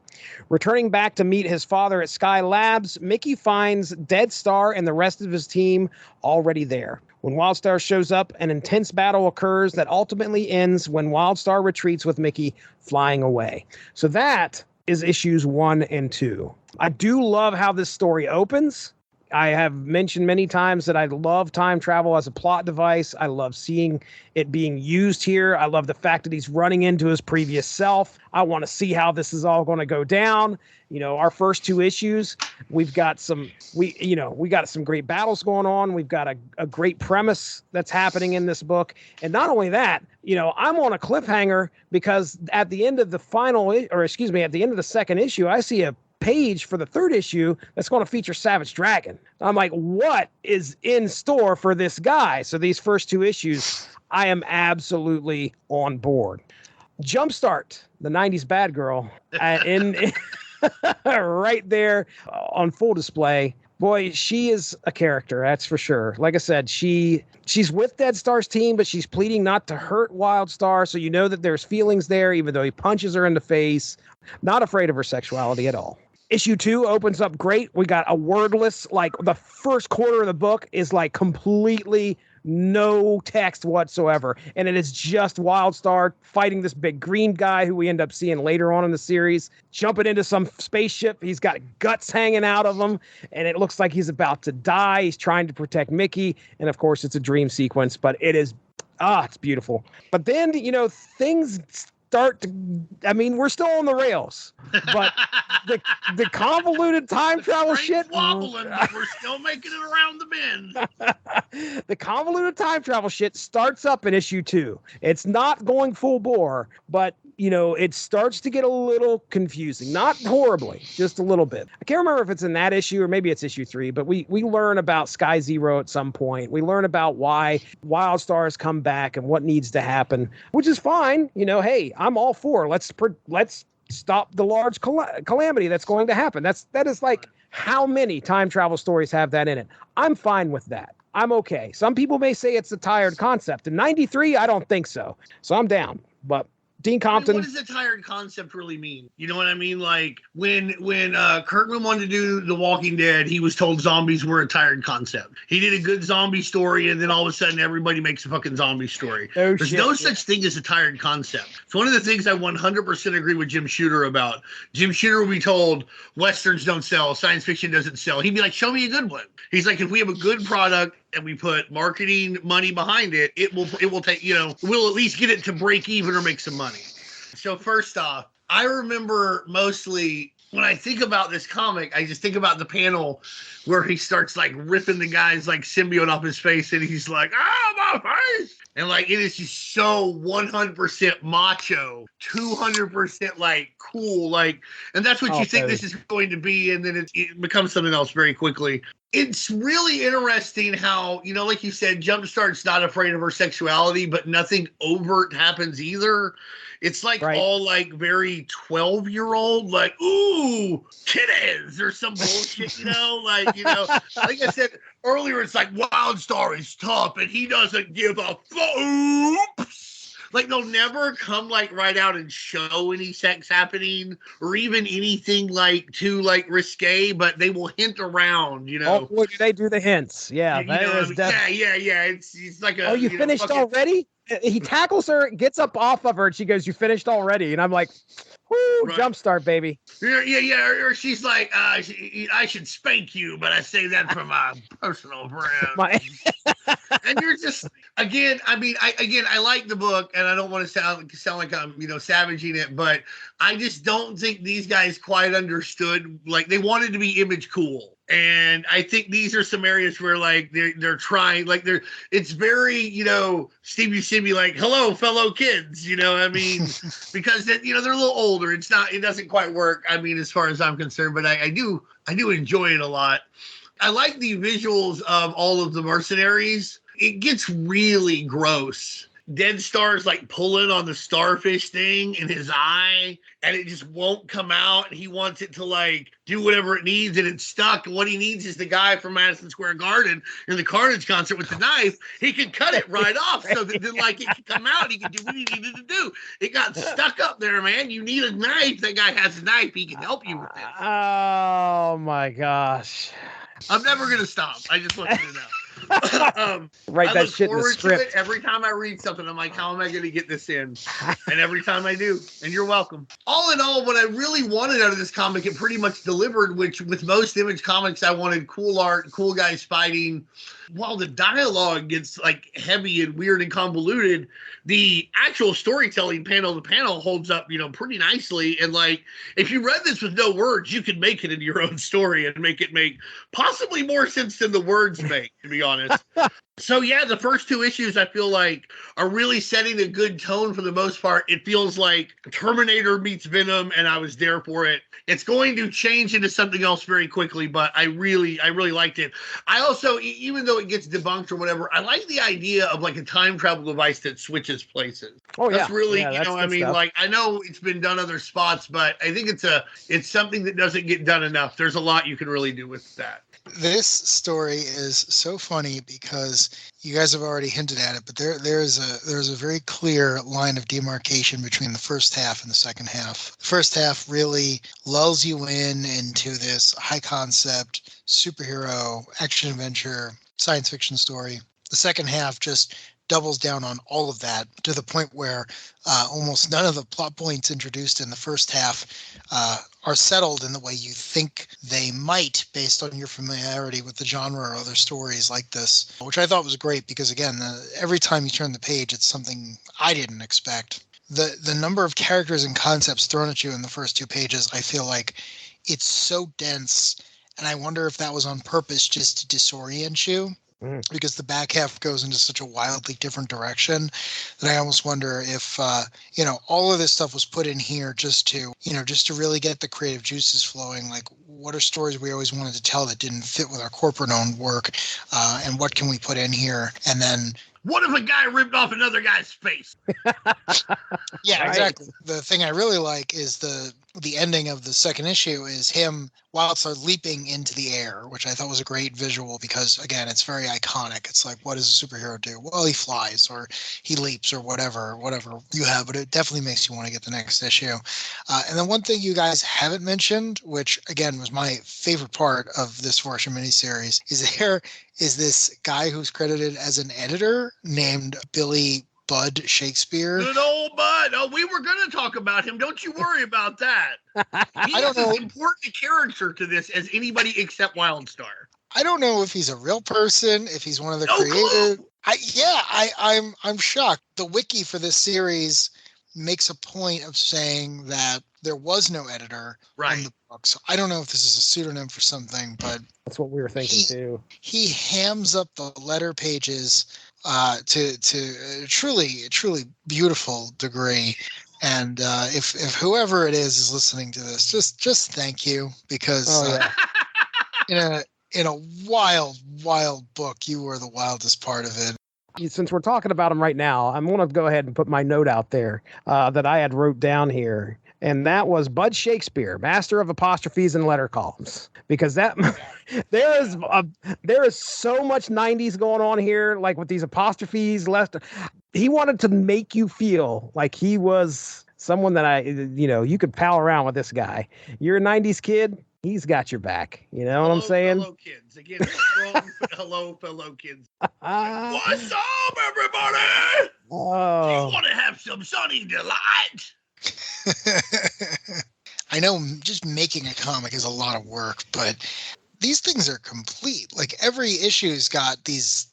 Returning back to meet his father at Sky Labs, Mickey finds Dead Star and the rest of his team already there. When Wildstar shows up, an intense battle occurs that ultimately ends when Wildstar retreats with Mickey flying away. So that is issues 1 and 2. I do love how this story opens. I have mentioned many times that I love time travel as a plot device. I love seeing it being used here. I love the fact that he's running into his previous self. I want to see how this is all going to go down. Our first 2 issues, we got some great battles going on. We've got a great premise that's happening in this book. And not only that, I'm on a cliffhanger because at the end of the at the end of the second issue, I see a page for the 3rd issue that's going to feature Savage Dragon. I'm like, what is in store for this guy? So these first 2 issues, I am absolutely on board. Jumpstart, the 90s bad girl, in right there on full display. Boy, she is a character, that's for sure. Like I said, she's with Dead Star's team, but she's pleading not to hurt Wildstar, so you know that there's feelings there, even though he punches her in the face. Not afraid of her sexuality at all. Issue 2 opens up great. We got a wordless, like the first quarter of the book is like completely no text whatsoever. And it is just Wildstar fighting this big green guy who we end up seeing later on in the series, jumping into some spaceship. He's got guts hanging out of him, and it looks like he's about to die. He's trying to protect Mickey. And of course, it's a dream sequence, but it is, it's beautiful. But then, things start to, we're still on the rails, but the convoluted time travel shit wobbling, but we're still making it around the bend. The convoluted time travel shit starts up in issue 2. It's not going full bore, but it starts to get a little confusing. Not horribly, just a little bit. I can't remember if it's in that issue or maybe it's issue 3, but we learn about Sky Zero at some point. We learn about why Wildstar has come back and what needs to happen, which is fine. Hey, I'm all for let's stop the large calamity that's going to happen. That is like, how many time travel stories have that in it? I'm fine with that. I'm okay. Some people may say it's a tired concept. In 93, I don't think so. So I'm down. But Dean Compton. What does a tired concept really mean? You know what I mean? Like when Kirkman wanted to do The Walking Dead, he was told zombies were a tired concept. He did a good zombie story, and then all of a sudden everybody makes a fucking zombie story. There's no such thing as a tired concept. It's one of the things I 100% agree with Jim Shooter about. Jim Shooter will be told Westerns don't sell, science fiction doesn't sell. He'd be like, show me a good one. He's like, if we have a good product and we put marketing money behind it, it will take, we'll at least get it to break even or make some money. So first off, I remember mostly when I think about this comic, I just think about the panel where he starts like ripping the guy's like symbiote off his face, and he's like, my face. And like, it is just so 100% macho, 200% like cool. Like, and that's what you think this is going to be. And then it becomes something else very quickly. It's really interesting how, like you said, Jumpstart's not afraid of her sexuality, but nothing overt happens either. It's like all like very 12-year-old, like, ooh, titties or some bullshit, like I said earlier, it's like Wildstar is tough and he doesn't give a oops. Like they'll never come like right out and show any sex happening or even anything like too like risque, but they will hint around, Oh, boy, do they do the hints? Yeah, yeah. It's like a. Oh, you finished already? He tackles her, gets up off of her, and she goes, "You finished already?" And I'm like, "Woo, Jumpstart, baby!" Yeah. Or she's like, "I should spank you, but I say that from my personal friend." And you're just again. I like the book, and I don't want to sound like I'm savaging it, but I just don't think these guys quite understood. Like they wanted to be image cool. And I think these are some areas where like they're trying, like it's very, Steve Buscemi, like, hello, fellow kids, because they're a little older. It doesn't quite work. As far as I'm concerned, but I do enjoy it a lot. I like the visuals of all of the mercenaries. It gets really gross. Dead Star's like pulling on the starfish thing in his eye, and it just won't come out. And he wants it to like do whatever it needs, and it's stuck. And what he needs is the guy from Madison Square Garden in the Carnage concert with the knife. He can cut it right off so that then like it can come out. He can do what he needed to do. It got stuck up there, man. You need a knife. That guy has a knife. He can help you with it. Oh my gosh. I'm never gonna stop. I just want you to know. Write that shit in the script. Every time I read something, I'm like, how am I going to get this in? And every time I do, and you're welcome. All in all, what I really wanted out of this comic, it pretty much delivered, which with most Image comics, I wanted cool art, cool guys fighting. While the dialogue gets like heavy and weird and convoluted, the actual storytelling panel to panel holds up, pretty nicely. And like, if you read this with no words, you could make it into your own story and make it make possibly more sense than the words make, to be honest. So yeah, the first two issues I feel like are really setting a good tone for the most part. It feels like Terminator meets Venom, and I was there for it. It's going to change into something else very quickly, but I really liked it. I also, even though it gets debunked or whatever, I like the idea of like a time travel device that switches places. Oh That's yeah, really, yeah, you that's know, I good mean, stuff. like I know it's been done other spots, but I think it's something that doesn't get done enough. There's a lot you can really do with that. This story is so funny because you guys have already hinted at it, but there's a very clear line of demarcation between the first half and the second half. The first half really lulls you into this high concept superhero action adventure science fiction story. The second half just doubles down on all of that to the point where almost none of the plot points introduced in the first half are settled in the way you think they might based on your familiarity with the genre or other stories like this, which I thought was great because, again, every time you turn the page, it's something I didn't expect. The number of characters and concepts thrown at you in the first two pages, I feel like it's so dense, and I wonder if that was on purpose just to disorient you. Because the back half goes into such a wildly different direction that I almost wonder if, all of this stuff was put in here just to really get the creative juices flowing. Like, what are stories we always wanted to tell that didn't fit with our corporate-owned work, and what can we put in here? And then, what if a guy ripped off another guy's face? yeah, Right. exactly. The thing I really like is the ending of the second issue is him Wildstar leaping into the air, which I thought was a great visual because, again, it's very iconic. It's like, what does a superhero do? Well, he flies or he leaps or whatever you have, but it definitely makes you want to get the next issue. And then one thing you guys haven't mentioned, which, again, was my favorite part of this Varsha miniseries, is there is this guy who's credited as an editor named Billy Bud Shakespeare. Good old Bud. Oh, we were going to talk about him. Don't you worry about that. He is as important a character to this as anybody except Wildstar. I don't know if he's a real person, if he's one of the No creators. clue. I'm shocked. The wiki for this series makes a point of saying that there was no editor on the book. So I don't know if this is a pseudonym for something, but that's what we were thinking too. He hams up the letter pages to a truly beautiful degree. And if whoever it is listening to this, just thank you, because in a wild book, you were the wildest part of it. Since we're talking about him right now, I'm going to go ahead and put my note out there that I had wrote down here. And that was Bud Shakespeare, master of apostrophes and letter columns, because that there is so much 90s going on here, like with these apostrophes left. He wanted to make you feel like he was someone that you could pal around with this guy. You're a 90s kid. He's got your back. You know what I'm saying? Hello, kids. Again, strong hello, fellow kids. What's up, everybody? Oh. Do you want to have some sunny delight? I know just making a comic is a lot of work, but these things are complete. Like, every issue's got these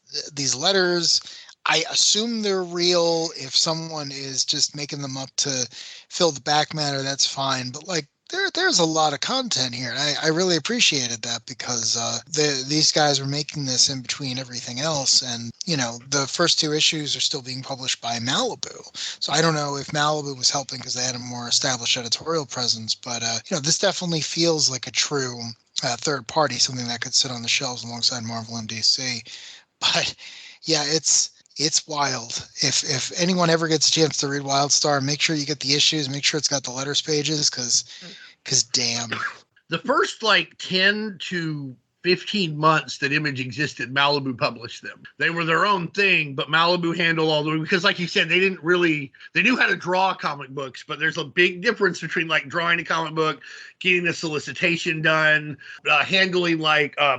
letters. I assume they're real. If someone is just making them up to fill the back matter, that's fine. But like, there's a lot of content here, and I really appreciated that because these guys were making this in between everything else, and the first two issues are still being published by Malibu, so I don't know if Malibu was helping because they had a more established editorial presence, but this definitely feels like a true third party, something that could sit on the shelves alongside Marvel and DC. But yeah, it's wild. If anyone ever gets a chance to read Wildstar, make sure you get the issues. Make sure it's got the letters pages, because damn. The first 10 to 15 months that Image existed, Malibu published them. They were their own thing, but Malibu handled all the, because like you said, they knew how to draw comic books, but there's a big difference between drawing a comic book, getting the solicitation done, handling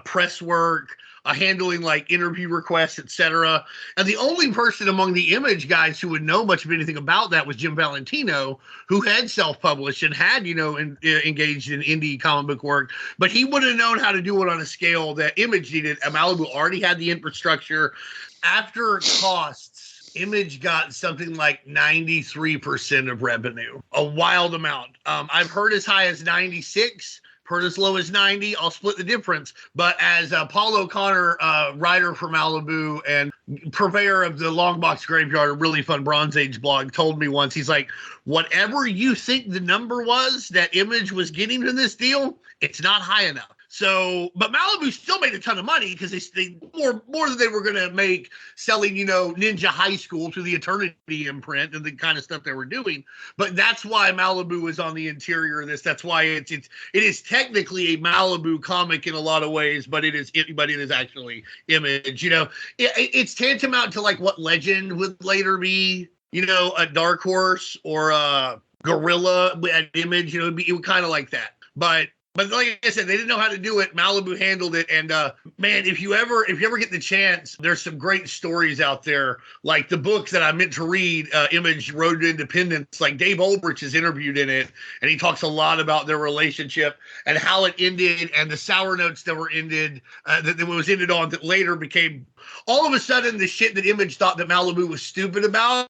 press work, handling interview requests, etc. And the only person among the Image guys who would know much of anything about that was Jim Valentino, who had self-published and had, engaged in indie comic book work. But he would have known how to do it on a scale that Image needed. And Malibu already had the infrastructure. After costs, Image got something like 93% of revenue, a wild amount. I've heard as high as 96%. Heard as low as 90. I'll split the difference. But as Paul O'Connor, writer for Malibu and purveyor of the Longbox Graveyard, a really fun Bronze Age blog, told me once, he's like, whatever you think the number was that Image was getting in this deal, it's not high enough. So, but Malibu still made a ton of money because they more than they were going to make selling, Ninja High School to the Eternity imprint and the kind of stuff they were doing. But that's why Malibu is on the interior of this. That's why it is technically a Malibu comic in a lot of ways, but it is actually Image. It's tantamount to like what Legend would later be. A Dark Horse or a Gorilla at Image. It would kind of like that, But like I said, they didn't know how to do it. Malibu handled it. And man, if you ever get the chance, there's some great stories out there. Like the book that I meant to read, Image Road to Independence, like Dave Olbrich is interviewed in it. And he talks a lot about their relationship and how it ended and the sour notes that were ended, that was ended on that later became all of a sudden the shit that Image thought that Malibu was stupid about.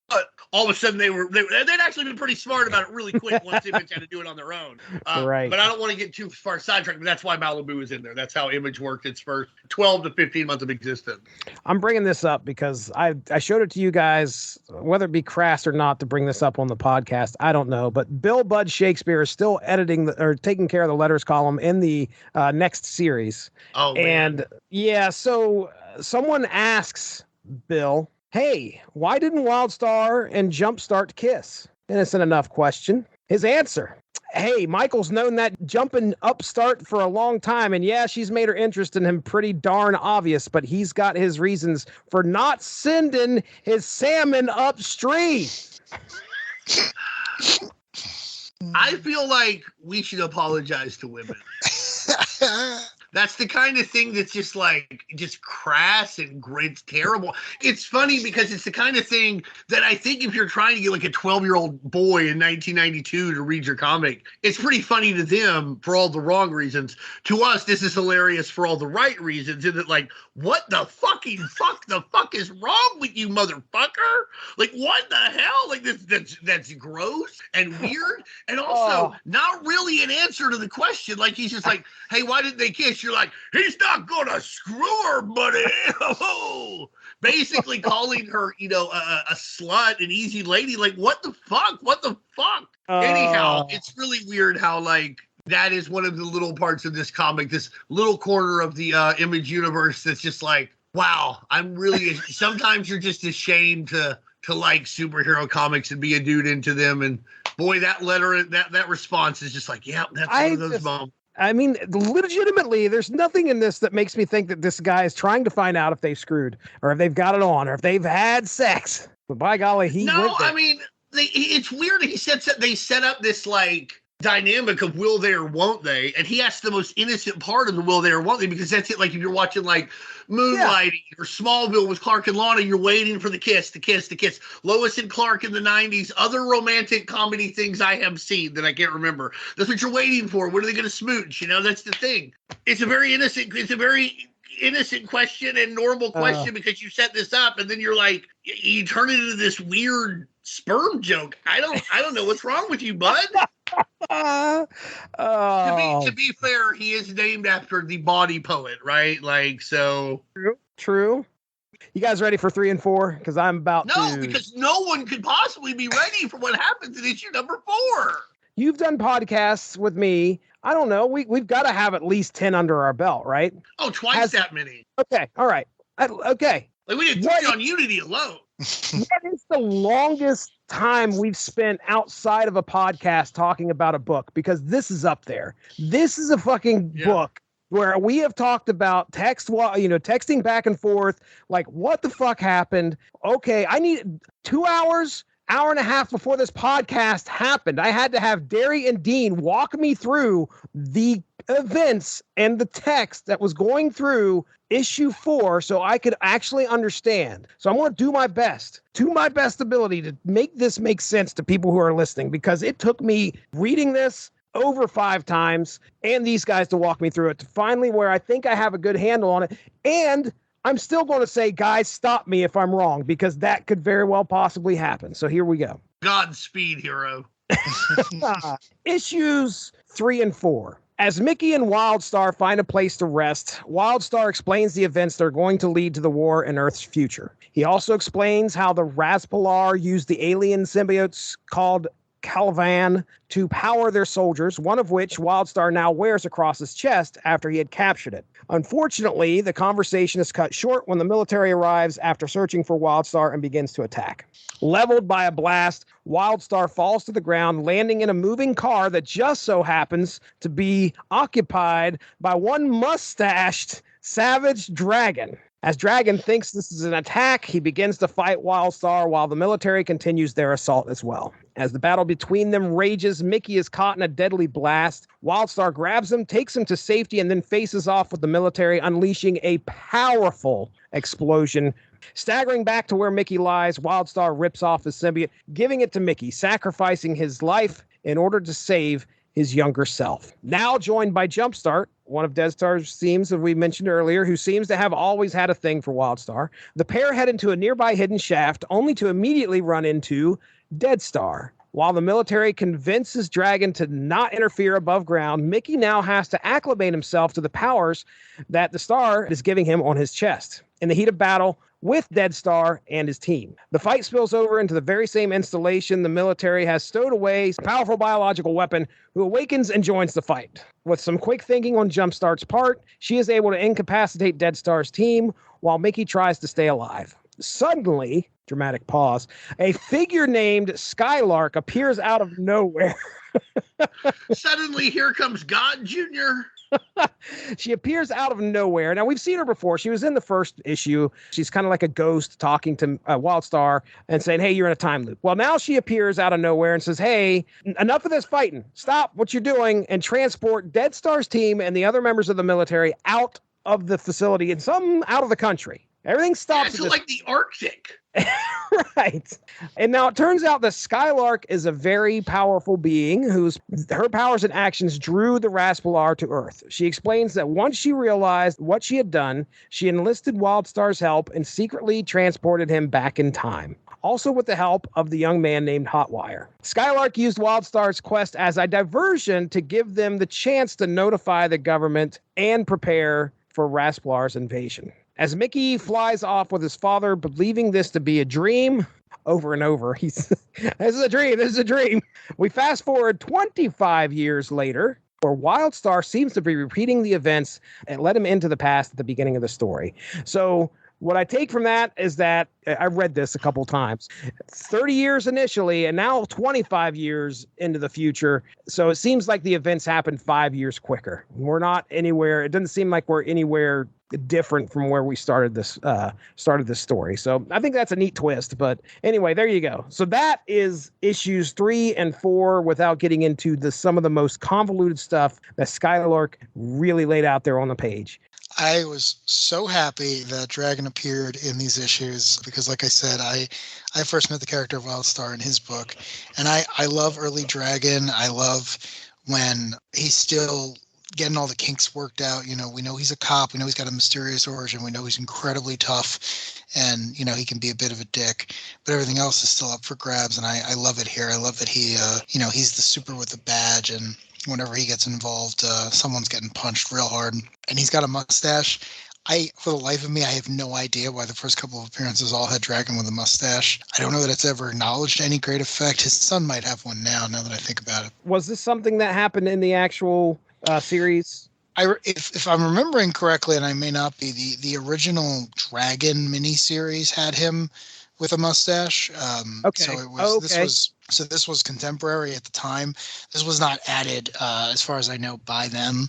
All of a sudden they'd actually been pretty smart about it really quick once Image had to do it on their own. Right. But I don't want to get too far sidetracked, but that's why Malibu is in there. That's how Image worked its first 12 to 15 months of existence. I'm bringing this up because I showed it to you guys, whether it be crass or not to bring this up on the podcast, I don't know. But Bill Bud Shakespeare is still editing or taking care of the letters column in the next series. Oh, man. And yeah, so someone asks Bill, hey, why didn't Wildstar and Jumpstart kiss? Innocent enough question. His answer, hey, Michael's known that jumping upstart for a long time, and yeah, she's made her interest in him pretty darn obvious, but he's got his reasons for not sending his salmon upstream. I feel like we should apologize to women. That's the kind of thing that's just crass and it's terrible. It's funny because it's the kind of thing that I think if you're trying to get like a 12-year-old boy in 1992 to read your comic, it's pretty funny to them for all the wrong reasons. To us, this is hilarious for all the right reasons. Isn't it like, what the fuck is wrong with you, motherfucker? Like, what the hell? Like, that's gross and weird. And also not really an answer to the question. Like, he's just like, hey, why didn't they kiss? You're like, he's not gonna screw her, buddy. Basically calling her, a slut, an easy lady. Like, what the fuck? Anyhow, it's really weird how like that is one of the little parts of this comic, this little corner of the Image universe that's just like, wow, I'm really sometimes you're just ashamed to like superhero comics and be a dude into them. And boy, that letter, that response is just like, yeah, that's one of those moments. I mean, legitimately, there's nothing in this that makes me think that this guy is trying to find out if they've screwed or if they've got it on or if they've had sex. But by golly, I mean, it's weird. They set up this like dynamic of will they or won't they, and he asked the most innocent part of the will they or won't they, because that's it. Like if you're watching like Moonlighting or Smallville with Clark and Lana, you're waiting for the kiss. Lois and Clark in the 90s, other romantic comedy things I have seen that I can't remember. That's what you're waiting for. When are they going to smooch? That's the thing. It's a very innocent question and normal question because you set this up and then you're like, you turn it into this weird sperm joke. I don't know what's wrong with you, bud. To be fair, he is named after the body poet, right? Like, so true. You guys ready for 3 and 4? Because I'm about to. No, because no one could possibly be ready for what happens in issue number 4. You've done podcasts with me. I don't know. We've got to have at least 10 under our belt, right? Oh, twice that many. Okay. All right. Okay. Like we did 3 on Unity alone. What is the longest time we've spent outside of a podcast talking about a book? Because this is up there. This is a fucking book where we have talked about texting back and forth. Like, what the fuck happened? Okay, I need 2 hours, hour and a half before this podcast happened. I had to have Darry and Dean walk me through the events and the text that was going through issue 4 so I could actually understand. So I'm going to do my best, to my best ability, to make this make sense to people who are listening, because it took me reading this over 5 times and these guys to walk me through it to finally where I think I have a good handle on it. And I'm still going to say, guys, stop me if I'm wrong, because that could very well possibly happen. So here we go. Godspeed, hero. Issues 3 and 4. As Mickey and Wildstar find a place to rest, Wildstar explains the events that are going to lead to the war in Earth's future. He also explains how the Raspalar used the alien symbiotes called Calvan to power their soldiers, one of which Wildstar now wears across his chest after he had captured it. Unfortunately, the conversation is cut short when the military arrives after searching for Wildstar and begins to attack. Leveled by a blast, Wildstar falls to the ground, landing in a moving car that just so happens to be occupied by one mustached savage dragon. As Dragon thinks this is an attack, he begins to fight Wildstar while the military continues their assault as well. As the battle between them rages, Mickey is caught in a deadly blast. Wildstar grabs him, takes him to safety, and then faces off with the military, unleashing a powerful explosion. Staggering back to where Mickey lies, Wildstar rips off his symbiote, giving it to Mickey, sacrificing his life in order to save his younger self. Now joined by Jumpstart, one of Deadstar's themes that we mentioned earlier, who seems to have always had a thing for Wildstar. The pair head into a nearby hidden shaft, only to immediately run into Deadstar. While the military convinces Dragon to not interfere above ground, Mickey now has to acclimate himself to the powers that the star is giving him on his chest. In the heat of battle with Deadstar and his team, the fight spills over into the very same installation the military has stowed away a powerful biological weapon, who awakens and joins the fight. With some quick thinking on Jumpstart's part, she is able to incapacitate Deadstar's team while Mickey tries to stay alive. Suddenly, dramatic pause, a figure named Skylark appears out of nowhere. Suddenly, here comes God Jr. She appears out of nowhere. Now, we've seen her before. She was in the first issue. She's kind of like a ghost talking to Wildstar and saying, hey, you're in a time loop. Well, now she appears out of nowhere and says, hey, enough of this fighting. Stop what you're doing and transport Deadstar's team and the other members of the military out of the facility and some out of the country. Everything stops. Yeah, like the Arctic. Right. And now it turns out that Skylark is a very powerful being her powers and actions drew the Raspalar to Earth. She explains that once she realized what she had done, she enlisted Wildstar's help and secretly transported him back in time, also with the help of the young man named Hotwire. Skylark used Wildstar's quest as a diversion to give them the chance to notify the government and prepare for Raspalar's invasion. As Mickey flies off with his father, believing this to be a dream, over and over, this is a dream. We fast forward 25 years later, where Wildstar seems to be repeating the events and led him into the past at the beginning of the story. So what I take from that is that I've read this a couple times. 30 years initially, and now 25 years into the future. So it seems like the events happened 5 years quicker. We're not anywhere. It doesn't seem like we're anywhere different from where we started this story. So I think that's a neat twist. But anyway, there you go. So that is issues 3 and 4, without getting into some of the most convoluted stuff that Skylark really laid out there on the page. I was so happy that Dragon appeared in these issues because, like I said, I first met the character of Wildstar in his book, and I love early Dragon. I love when he's still getting all the kinks worked out. You know, we know he's a cop. We know he's got a mysterious origin. We know he's incredibly tough, and you know he can be a bit of a dick. But everything else is still up for grabs, and I love it here. I love that he, he's the super with the badge, and whenever he gets involved, someone's getting punched real hard, and he's got a mustache. For the life of me, I have no idea why the first couple of appearances all had Dragon with a mustache. I don't know that it's ever acknowledged to any great effect. His son might have one now that I think about it. Was this something that happened in the actual series? If I'm remembering correctly, and I may not be, the original Dragon miniseries had him with a mustache. Okay. So it was this was contemporary at the time. This was not added, as far as I know, by them.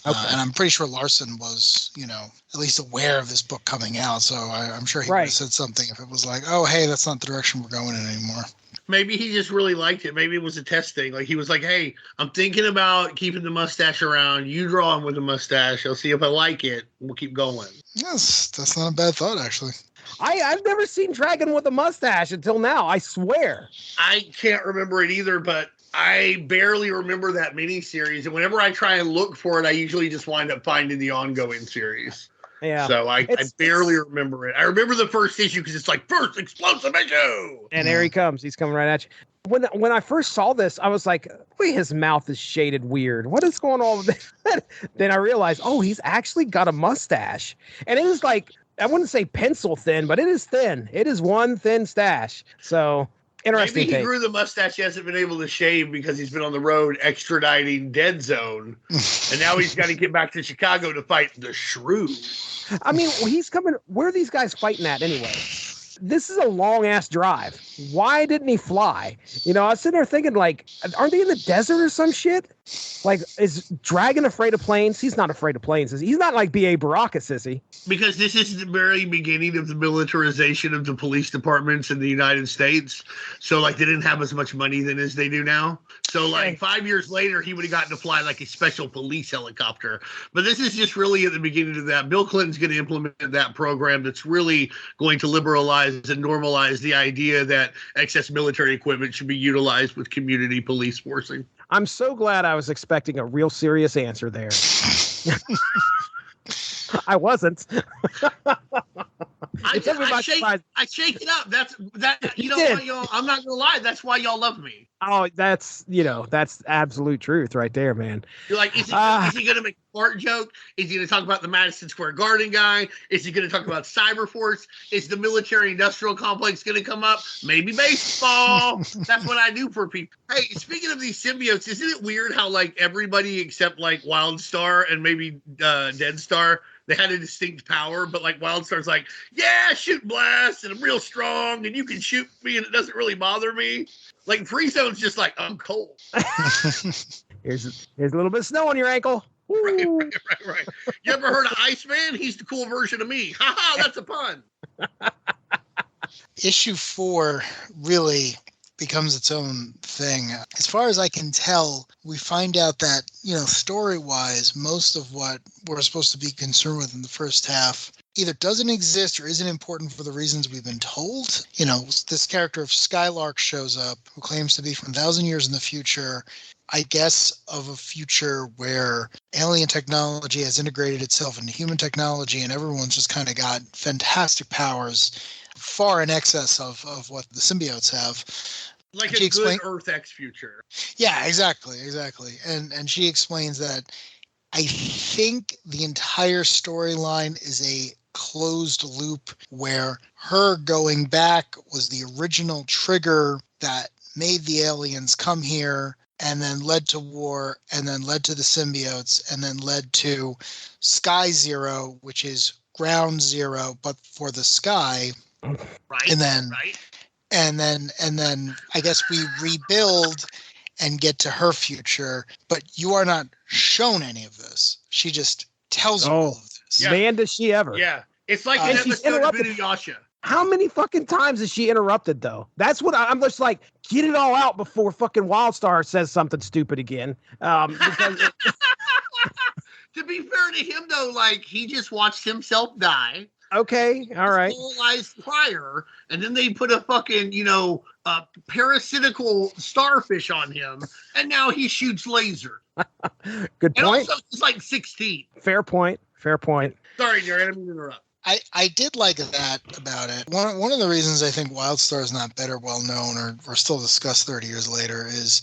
Okay. And I'm pretty sure Larson was, at least aware of this book coming out. So I'm sure he would have said something if it was like, oh, hey, that's not the direction we're going in anymore. Maybe he just really liked it. Maybe it was a test thing. Like he was like, hey, I'm thinking about keeping the mustache around. You draw him with a mustache. I'll see if I like it. We'll keep going. Yes, that's not a bad thought, actually. I've never seen Dragon with a mustache until now, I swear. I can't remember it either, but I barely remember that miniseries. And whenever I try and look for it, I usually just wind up finding the ongoing series. Yeah. So I barely remember it. I remember the first issue because it's like first explosive issue. And there he comes. He's coming right at you. When I first saw this, I was like, wait, his mouth is shaded weird. What is going on with that? Then I realized, oh, he's actually got a mustache. And it is like, I wouldn't say pencil thin, but it is thin. It is one thin stash. So interesting. Maybe he grew the mustache. He hasn't been able to shave because he's been on the road extraditing Dead Zone. And now he's got to get back to Chicago to fight the Shrew. I mean, he's coming. Where are these guys fighting at anyway? This is a long ass drive. Why didn't he fly? You know, I was sitting there thinking, like, aren't they in the desert or some shit? Like, is Dragon afraid of planes? He's not afraid of planes. He's not like B.A. Baracus, is he? Because this is the very beginning of the militarization of the police departments in the United States. So, like, they didn't have as much money then as they do now. So, like, 5 years later, he would have gotten to fly, like, a special police helicopter. But this is just really at the beginning of that. Bill Clinton's going to implement that program that's really going to liberalize and normalize the idea that excess military equipment should be utilized with community police forcing. I'm so glad I was expecting a real serious answer there. I wasn't. I shake it up. That's that. You know what, y'all? I'm not gonna lie. That's why y'all love me. Oh, that's absolute truth right there, man. You're like, is he gonna make a fart joke? Is he gonna talk about the Madison Square Garden guy? Is he gonna talk about Cyberforce? Is the military-industrial complex gonna come up? Maybe baseball. That's what I do for people. Hey, speaking of these symbiotes, isn't it weird how like everybody except like Wildstar and maybe Dead Star, they had a distinct power, but like Wildstar's like, yeah, shoot blast, and I'm real strong, and you can shoot me, and it doesn't really bother me. Like Free Zone's just like, I'm cold. Here's a little bit of snow on your ankle. Right. You ever heard of Iceman? He's the cool version of me. Ha ha, that's a pun. Issue 4 really becomes its own thing. As far as I can tell, we find out that, story-wise, most of what we're supposed to be concerned with in the first half either doesn't exist or isn't important for the reasons we've been told. This character of Skylark shows up, who claims to be from 1,000 years in the future, I guess of a future where alien technology has integrated itself into human technology and everyone's just kind of got fantastic powers far in excess of what the symbiotes have. Like a good Earth X future. Yeah, exactly. And she explains that I think the entire storyline is a closed loop where her going back was the original trigger that made the aliens come here and then led to war and then led to the symbiotes and then led to Sky Zero, which is ground zero, but for the sky. Right. And then I guess we rebuild and get to her future, but you are not shown any of this. She just tells you all of this. Yeah. Man, does she ever? Yeah. It's like an episode of Inuyasha. How many fucking times is she interrupted, though? That's what I'm just like, get it all out before fucking Wildstar says something stupid again. Because to be fair to him, though, like, he just watched himself die. Okay, all right. Sterilized prior, and then they put a fucking, parasitical starfish on him, and now he shoots laser. Good point. And also, he's like 16. Fair point. Sorry, Darry, I didn't mean to interrupt. I did like that about it. One of the reasons I think Wildstar is not better well known or still discussed 30 years later is,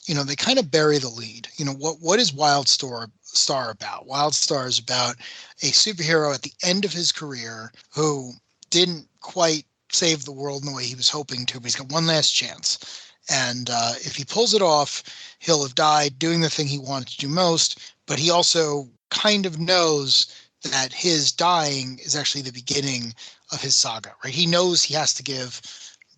they kind of bury the lead. What is Wildstar about? Wildstar is about a superhero at the end of his career who didn't quite save the world in the way he was hoping to, but he's got one last chance. And if he pulls it off, he'll have died doing the thing he wanted to do most, but he also kind of knows that his dying is actually the beginning of his saga, right? He knows he has to give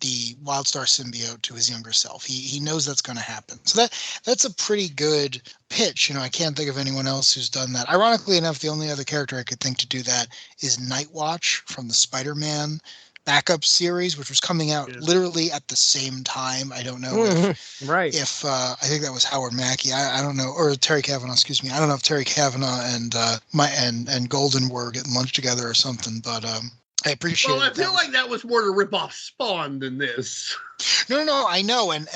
the Wildstar symbiote to his younger self. He knows that's going to happen. So that's a pretty good pitch. I can't think of anyone else who's done that. Ironically enough, the only other character I could think to do that is Nightwatch from the Spider-Man backup series, which was coming out literally at the same time. I don't know if I think that was Howard Mackey. I don't know, or Terry Kavanagh, excuse me. I don't know if Terry Kavanagh and Golden were getting lunch together or something, but I appreciate it. Well, I feel like that was more to rip off Spawn than this. No, I know, and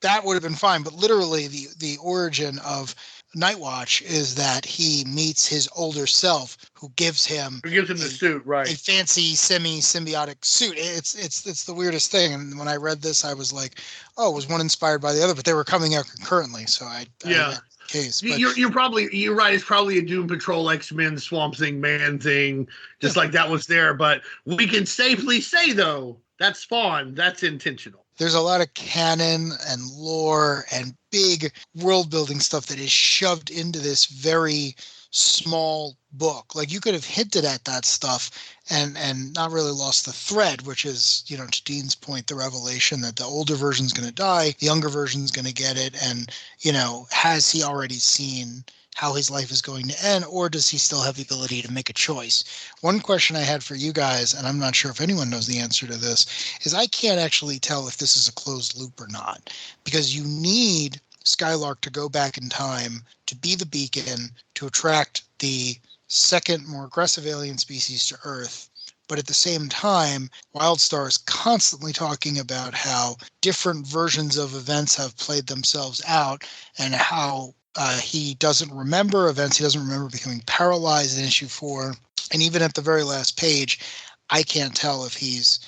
that would have been fine. But literally, the origin of Nightwatch is that he meets his older self, who gives him the suit, right? A fancy semi-symbiotic suit. It's the weirdest thing. And when I read this, I was like, oh, was one inspired by the other? But they were coming out concurrently, so I read the case. But you're right. It's probably a Doom Patrol, X-Men, Swamp Thing, Man Thing, just like that was there. But we can safely say though, that Spawn, that's intentional. There's a lot of canon and lore and big world building stuff that is shoved into this very small book. Like, you could have hinted at that stuff and not really lost the thread, which is, to Dean's point, the revelation that the older version's going to die, the younger version's going to get it. And, has he already seen how his life is going to end, or does he still have the ability to make a choice? One question I had for you guys, and I'm not sure if anyone knows the answer to this, is I can't actually tell if this is a closed loop or not, because you need Skylark to go back in time to be the beacon to attract the second, more aggressive alien species to Earth. But at the same time, Wildstar is constantly talking about how different versions of events have played themselves out, and how he doesn't remember events. He doesn't remember becoming paralyzed in issue 4. And even at the very last page, I can't tell if he's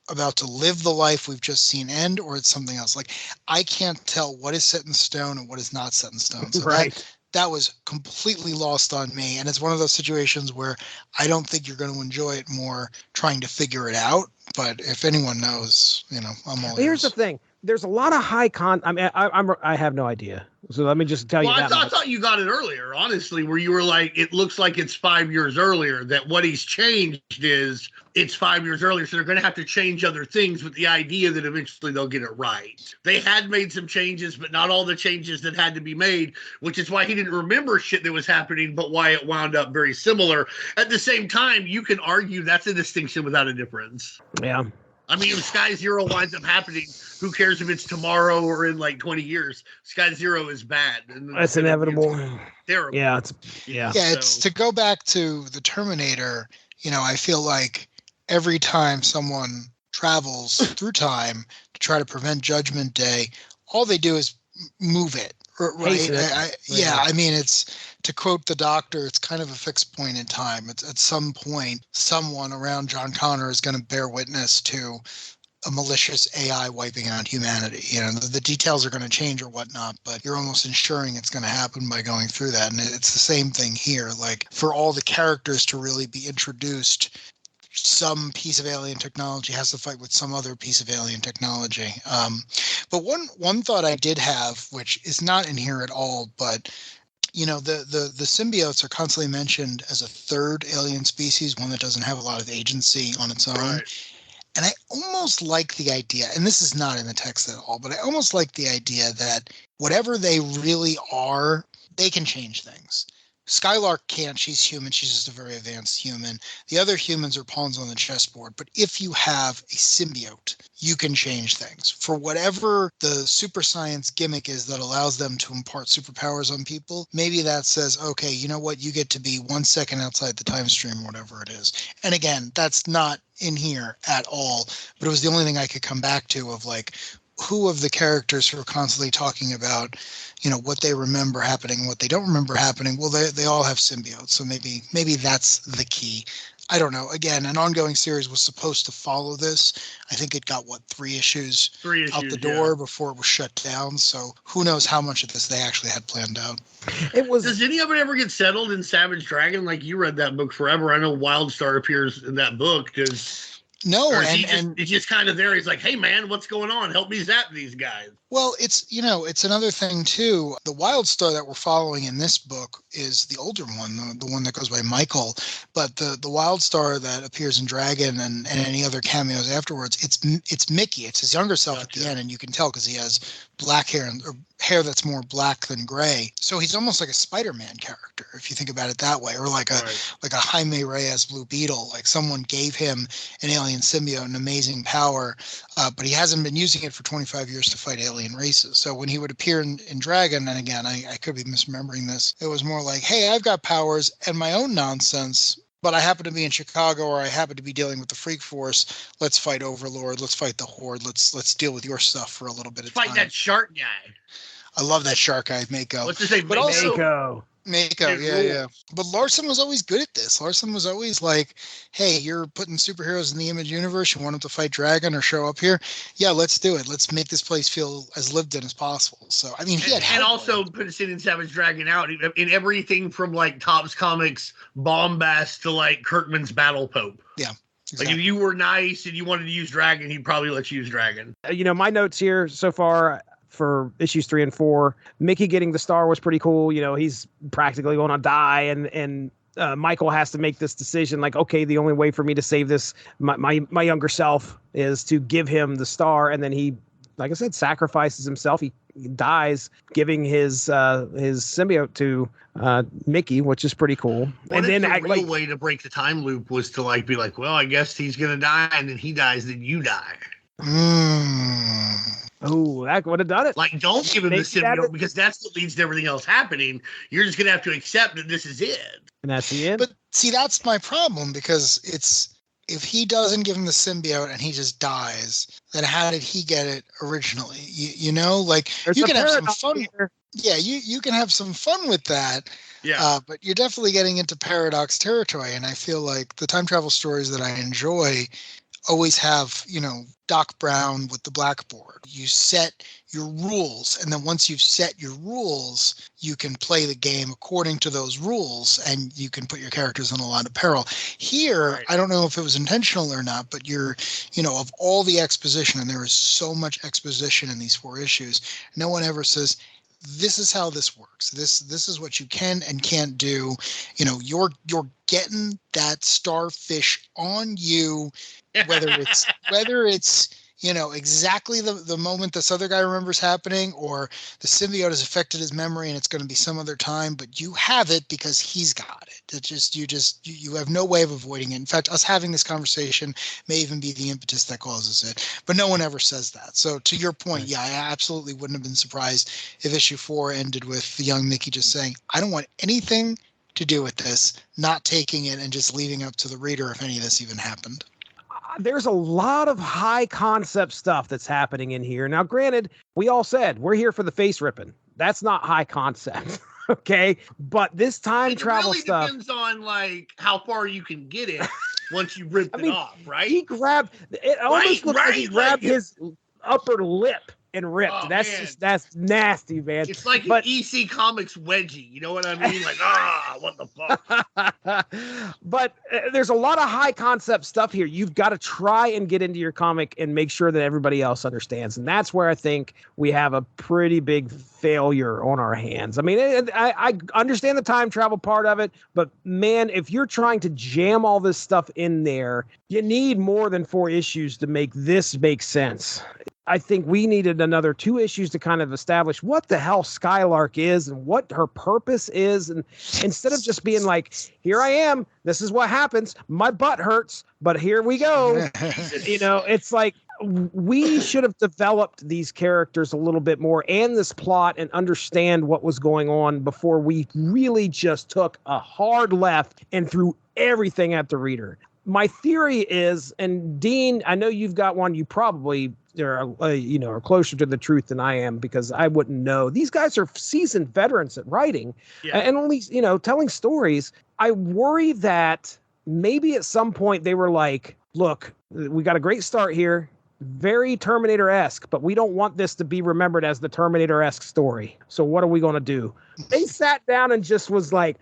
about to live the life we've just seen end, or it's something else. Like, I can't tell what is set in stone and what is not set in stone. So right. That was completely lost on me. And it's one of those situations where I don't think you're going to enjoy it more trying to figure it out. But if anyone knows, I'm all Here's the thing. There's a lot of I have no idea. So let me just tell you that. I thought you got it earlier, honestly, where you were like, it looks like it's 5 years earlier, that what he's changed is it's 5 years earlier. So they're going to have to change other things with the idea that eventually they'll get it right. They had made some changes, but not all the changes that had to be made, which is why he didn't remember shit that was happening, but why it wound up very similar. At the same time, you can argue that's a distinction without a difference. Yeah. I mean, if Sky Zero winds up happening, who cares if it's tomorrow or in like 20 years? Sky Zero is bad. That's inevitable. Terrible. Yeah. It's to go back to the Terminator. I feel like every time someone travels through time to try to prevent Judgment Day, all they do is move it. Right? I mean, it's, to quote the Doctor, it's kind of a fixed point in time. It's at some point, someone around John Connor is going to bear witness to a malicious AI wiping out humanity. The details are going to change or whatnot, but you're almost ensuring it's going to happen by going through that. And it's the same thing here. Like, for all the characters to really be introduced, some piece of alien technology has to fight with some other piece of alien technology. But one thought I did have, which is not in here at all, but the symbiotes are constantly mentioned as a third alien species, one that doesn't have a lot of agency on its own. Right. And I almost like the idea, and this is not in the text at all, but I almost like the idea that whatever they really are, they can change things. Skylark can't. She's human. She's just a very advanced human. The other humans are pawns on the chessboard. But if you have a symbiote, you can change things. For whatever the super science gimmick is that allows them to impart superpowers on people, maybe that says, okay, you know what? You get to be 1 second outside the time stream, whatever it is. And again, that's not in here at all. But it was the only thing I could come back to of like, who of the characters who are constantly talking about, what they remember happening, what they don't remember happening, well, they all have symbiotes. So maybe that's the key. I don't know. Again, an ongoing series was supposed to follow this. I think it got, 3 issues out the door before it was shut down. So who knows how much of this they actually had planned out. Does any of it ever get settled in Savage Dragon? Like, you read that book forever. I know Wildstar appears in that book. No, it's just kind of there. He's like, hey, man, what's going on? Help me zap these guys. Well, it's another thing, too. The Wildstar that we're following in this book is the older one, the one that goes by Michael. But the Wildstar that appears in Dragon and any other cameos afterwards, it's Mickey. It's his younger self at the end, and you can tell because he has black hair or hair that's more black than gray. So he's almost like a Spider-Man character, if you think about it that way, or like a Jaime Reyes Blue Beetle. Like, someone gave him an alien symbiote, an amazing power, but he hasn't been using it for 25 years to fight alien races. So when he would appear in Dragon, and again, I could be misremembering this, it was more like, hey, I've got powers and my own nonsense, but I happen to be in Chicago, or I happen to be dealing with the Freak Force. Let's fight Overlord. Let's fight the Horde. Let's deal with your stuff for a little bit of time. Fight that shark guy. I love that shark eye Mako. What's his name? But also Mako. Mako, yeah. But Larson was always good at this. Larson was always like, hey, you're putting superheroes in the Image universe. You want them to fight Dragon or show up here? Yeah, let's do it. Let's make this place feel as lived in as possible. So, I mean, and also put us in Savage Dragon out in everything from like Topps Comics bombast to like Kirkman's Battle Pope. Yeah. Exactly. Like if you were nice and you wanted to use Dragon, he'd probably let you use Dragon. My notes here so far for issues 3 and 4, Mickey getting the star was pretty cool. He's practically going to die, and Michael has to make this decision. Like, okay, the only way for me to save this, my younger self, is to give him the star, and then he, like I said, sacrifices himself. He dies, giving his symbiote to Mickey, which is pretty cool. And then the real way to break the time loop was to like be like, well, I guess he's gonna die, and then he dies, then you die. Oh, that would have done it. Like, don't give him the symbiote because that's what leads to everything else happening. You're just gonna have to accept that this is it, and that's the end. But see, that's my problem, because if he doesn't give him the symbiote and he just dies, then how did he get it originally? Like There's you can have some fun. Here. Yeah, you can have some fun with that. Yeah. But you're definitely getting into paradox territory. And I feel like the time travel stories that I enjoy always have, Doc Brown with the blackboard. You set your rules, and then once you've set your rules, you can play the game according to those rules, and you can put your characters in a lot of peril. Here, right. I don't know if it was intentional or not, but of all the exposition, and there is so much exposition in these 4 issues, no one ever says, this is how this works. This is what you can and can't do. You're getting that starfish on you, whether it's exactly the moment this other guy remembers happening, or the symbiote has affected his memory and it's going to be some other time, but you have it because he's got it. You have no way of avoiding it. In fact, us having this conversation may even be the impetus that causes it, but no one ever says that. So to your point, yeah, I absolutely wouldn't have been surprised if issue 4 ended with the young Mickey just saying, I don't want anything to do with this, not taking it and just leaving up to the reader if any of this even happened. There's a lot of high concept stuff that's happening in here. Now, granted, we all said we're here for the face ripping. That's not high concept. Okay. But this time travel stuff depends on like how far you can get it once you rip it off, right? He grabbed it. Almost looked like he grabbed his upper lip and ripped. Oh, that's nasty, man. It's like an EC Comics wedgie. You know what I mean? Like, what the fuck? But there's a lot of high concept stuff here. You've got to try and get into your comic and make sure that everybody else understands. And that's where I think we have a pretty big failure on our hands. I mean, I understand the time travel part of it, but man, if you're trying to jam all this stuff in there, you need more than 4 issues to make this make sense. I think we needed another 2 issues to kind of establish what the hell Skylark is and what her purpose is. And instead of just being like, here I am, this is what happens. My butt hurts, but here we go. It's like we should have developed these characters a little bit more and this plot and understand what was going on before we really just took a hard left and threw everything at the reader. My theory is, and Dean, I know you've got one, you probably are closer to the truth than I am, because I wouldn't know. These guys are seasoned veterans at writing and only, telling stories. I worry that maybe at some point they were like, look, we got a great start here. Very Terminator-esque, but we don't want this to be remembered as the Terminator-esque story. So what are we going to do? They sat down and just was like,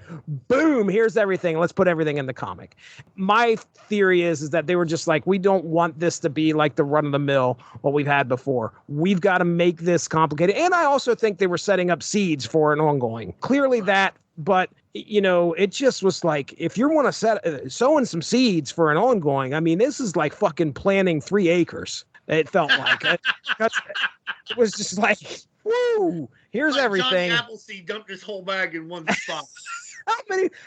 boom, here's everything. Let's put everything in the comic. My theory is that they were just like, we don't want this to be like the run-of-the-mill, what we've had before. We've got to make this complicated. And I also think they were setting up seeds for an ongoing. Clearly that, but it just was like, if you want to sowing some seeds for an ongoing, I mean, this is like fucking planting 3 acres. It felt like it was just like, woo, here's everything. John Appleseed dumped his whole bag in one spot.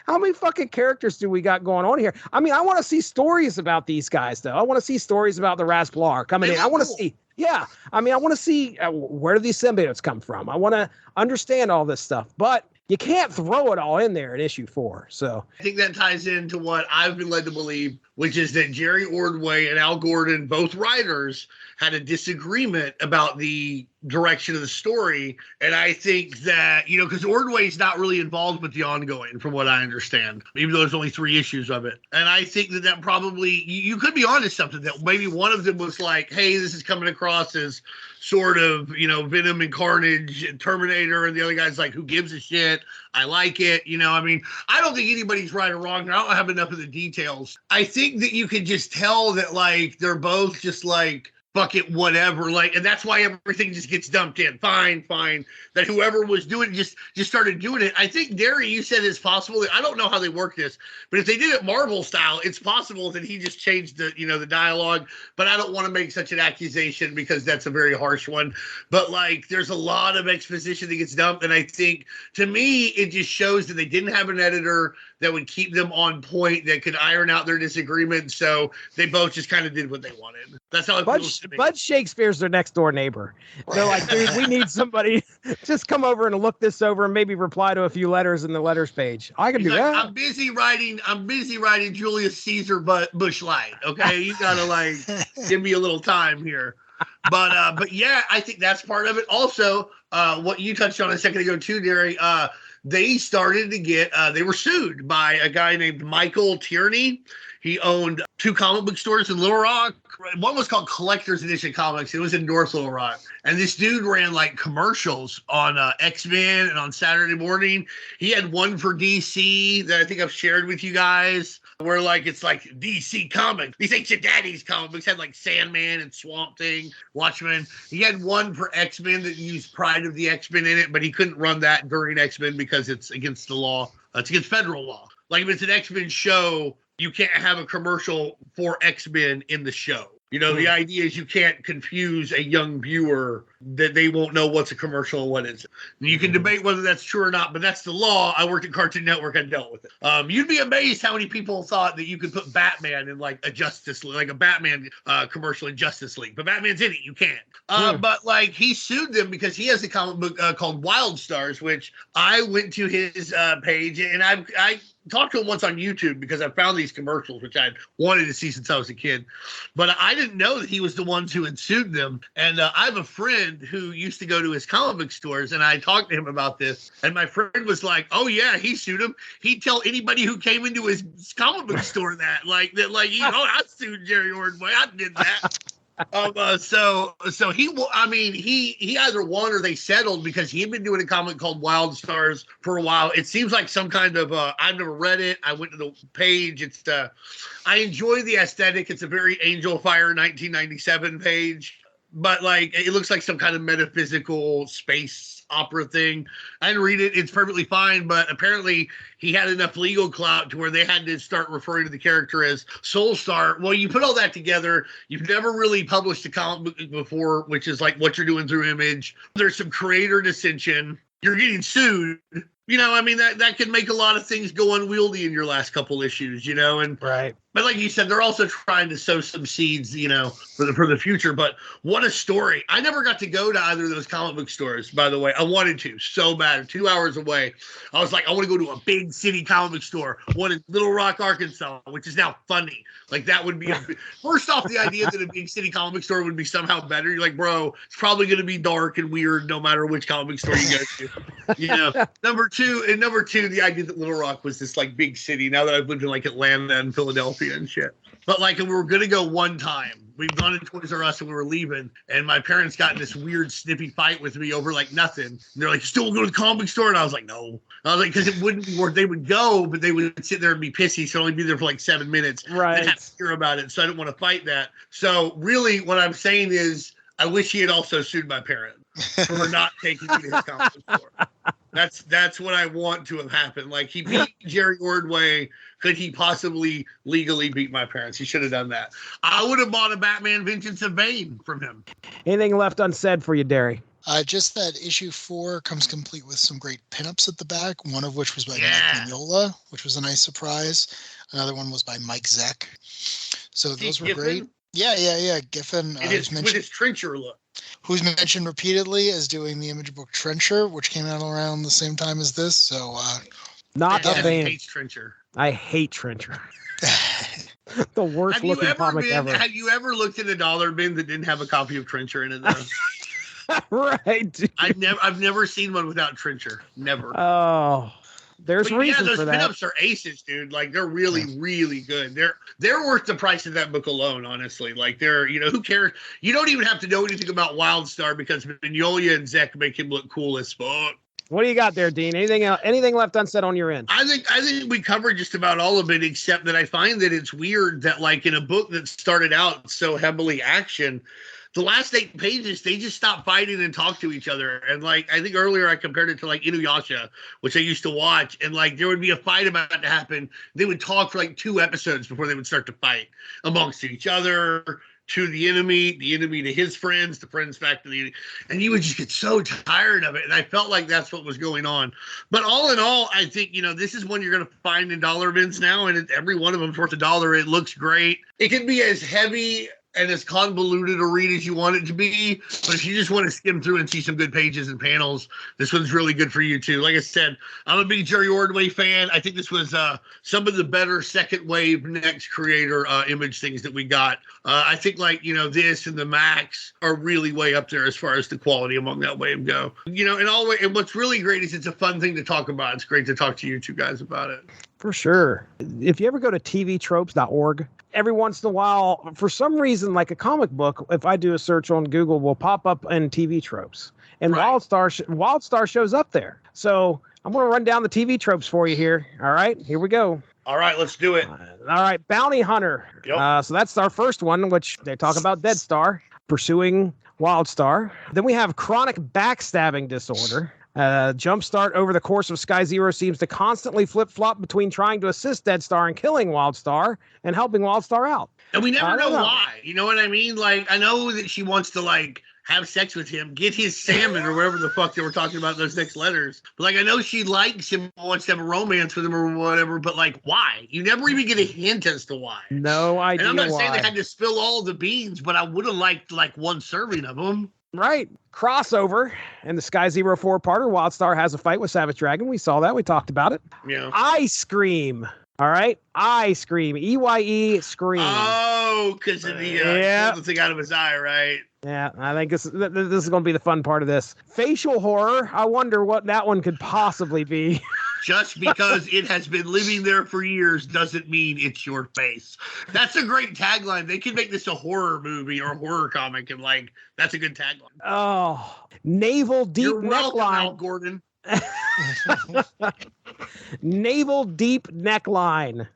How many fucking characters do we got going on here? I mean, I want to see stories about these guys, though. I want to see stories about the Rasplar coming in. I want to see. Yeah. I mean, I want to see where do these symbiotes come from? I want to understand all this stuff, but you can't throw it all in there in issue 4. So I think that ties into what I've been led to believe, which is that Jerry Ordway and Al Gordon, both writers, had a disagreement about the direction of the story. And I think that, because Ordway's not really involved with the ongoing, from what I understand, even though there's only 3 issues of it. And I think that probably, you could be onto something, that maybe one of them was like, hey, this is coming across as sort of, Venom and Carnage and Terminator, and the other guy's like, who gives a shit? I like it. I don't think anybody's right or wrong. I don't have enough of the details. I think that you can just tell that, like, they're both just like, fuck it, whatever, like, and that's why everything just gets dumped in. Fine, that whoever was doing it just started doing it. I think, Darry, you said it's possible. I don't know how they work this, but if they did it Marvel style, it's possible that he just changed the dialogue. But I don't want to make such an accusation because that's a very harsh one. But, like, there's a lot of exposition that gets dumped, and I think, to me, it just shows that they didn't have an editor that would keep them on point, that could iron out their disagreements. So they both just kind of did what they wanted. That's how it feels to me. Bud Shakespeare's their next door neighbor. They're like, dude, we need somebody. Just come over and look this over and maybe reply to a few letters in the letters page. I can do that. I'm busy writing Julius Caesar Bush Light. Okay, you gotta, like, give me a little time here. But yeah, I think that's part of it. Also, what you touched on a second ago too, Darry. They started to get, they were sued by a guy named Michael Tierney. He owned 2 comic book stores in Little Rock. One was called Collector's Edition Comics. It was in North Little Rock. And this dude ran, like, commercials on X-Men and on Saturday morning. He had one for DC that I think I've shared with you guys, where, like, it's like DC Comics. These ain't your daddy's comic books. Had, like, Sandman and Swamp Thing, Watchmen. He had one for X-Men that used Pride of the X-Men in it, but he couldn't run that during X-Men because it's against the law. It's against federal law. Like, if it's an X-Men show, you can't have a commercial for X-Men in the show. The idea is you can't confuse a young viewer, that they won't know what's a commercial and what isn't. You can debate whether that's true or not, but that's the law. I worked at Cartoon Network. I dealt with it. You'd be amazed how many people thought that you could put Batman in, like, a Justice League, like a Batman commercial in Justice League, but Batman's in it. You can't. But, like, he sued them because he has a comic book called Wildstar, which I went to his page, and I talked to him once on YouTube because I found these commercials, which I'd wanted to see since I was a kid. But I didn't know that he was the ones who had sued them. And I have a friend who used to go to his comic book stores, and I talked to him about this. And my friend was like, oh, yeah, he sued him. He'd tell anybody who came into his comic book store that, I sued Jerry Ordway. I did that. So he either won or they settled because he had been doing a comic called Wildstar for a while. It seems like some kind of I've never read it. I went to the page. I enjoy the aesthetic. It's a very Angel Fire 1997 page, but, like, it looks like some kind of metaphysical space opera thing. I didn't read it. It's perfectly fine, but apparently he had enough legal clout to where they had to start referring to the character as Soulstar. Well, you put all that together, you've never really published a comic book before, which is like what you're doing through Image. There's some creator dissension. You're getting sued. That could make a lot of things go unwieldy in your last couple issues, and right. But like you said, they're also trying to sow some seeds, for the future. But what a story. I never got to go to either of those comic book stores, by the way. I wanted to so bad. 2 hours away. I was like, I want to go to a big city comic book store, one in Little Rock, Arkansas, which is now funny. Like, that would be first off, the idea that a big city comic book store would be somehow better. You're like, bro, it's probably going to be dark and weird no matter which comic book store you go to. Number two, the idea that Little Rock was this, like, big city. Now that I've lived in, like, Atlanta and Philadelphia and shit. But, like, we were going to go one time. We've gone to Toys R Us and we were leaving, and my parents got in this weird snippy fight with me over, like, nothing. And they're like, still go to the comic book store? And I was like, no. I was like, because it wouldn't be worth. They would go, but they would sit there and be pissy, so only be there for like 7 minutes. Right. And have to hear about it. So I didn't want to fight that. So really, what I'm saying is, I wish he had also sued my parents for not taking me to his comic book store. That's what I want to have happened. Like, he beat Jerry Ordway. Could he possibly legally beat my parents? He should have done that. I would have bought a Batman Vengeance of Bane from him. Anything left unsaid for you, Darry? Just that issue 4 comes complete with some great pinups at the back, one of which was by Mike Mignola, which was a nice surprise. Another one was by Mike Zeck. So those were great. Yeah. Giffen. With his trencher look. Who's mentioned repeatedly as doing the Image book Trencher, which came out around the same time as this. So not a fan. Hates Trencher. I hate Trencher. The worst looking comic ever. Have you ever looked at a dollar bin that didn't have a copy of Trencher in it, though? Right. Dude. I've never seen one without Trencher. Never. Oh, there's reason those for that. pinups are aces, dude. Like they're really, really good. They're worth the price of that book alone, honestly. Like who cares? You don't even have to know anything about Wildstar because Mignola and Zek make him look cool as fuck. What do you got there, Dean? Anything left unsaid on your end? I think we covered just about all of it, except that I find that it's weird that, like, in a book that started out so heavily action, the last 8 pages, they just stop fighting and talk to each other. And, like, I think earlier I compared it to, like, Inuyasha, which I used to watch. And, like, there would be a fight about to happen. They would talk for, like, 2 episodes before they would start to fight amongst each other, to the enemy to his friends, the friends back to the enemy. And you would just get so tired of it. And I felt like that's what was going on. But all in all, I think, this is one you're going to find in dollar bins now. And every one of them's worth $1. It looks great. It can be as heavy and as convoluted a read as you want it to be. But if you just want to skim through and see some good pages and panels, this one's really good for you too. Like I said, I'm a big Jerry Ordway fan. I think this was some of the better second wave next creator image things that we got. I think this and the Max are really way up there as far as the quality among that wave go. And what's really great is it's a fun thing to talk about. It's great to talk to you two guys about it. For sure. If you ever go to tvtropes.org, every once in a while, for some reason, like a comic book, if I do a search on Google, will pop up in TV tropes. And right. Wildstar shows up there. So I'm going to run down the TV tropes for you here. All right, here we go. All right, let's do it. All right, Bounty Hunter. Yep. So that's our first one, which they talk about Dead Star pursuing Wildstar. Then we have Chronic Backstabbing Disorder. Jumpstart over the course of Sky Zero seems to constantly flip-flop between trying to assist Dead Star and killing Wildstar and helping Wildstar out. And we never know why. You know what I mean? Like, I know that she wants to, like, have sex with him, get his salmon or whatever the fuck they were talking about in those next letters. But, like, I know she likes him, wants to have a romance with him or whatever, but, like, why? You never even get a hint as to why. No idea why. And I'm not saying they had to spill all the beans, but I would have liked, like, one serving of them. Right. Crossover in the Sky Zero 4-parter. Wildstar has a fight with Savage Dragon. We saw that. We talked about it. Yeah. Ice Cream. All right. Ice Cream. EYE Scream. Oh, because of the thing out of his eye, right? Yeah, I think this is going to be the fun part of this. Facial horror. I wonder what that one could possibly be. Just because it has been living there for years doesn't mean it's your face. That's a great tagline. They could make this a horror movie or a horror comic, and like that's a good tagline. Oh, navel deep You're welcome, neckline. Al Gordon. Navel deep neckline.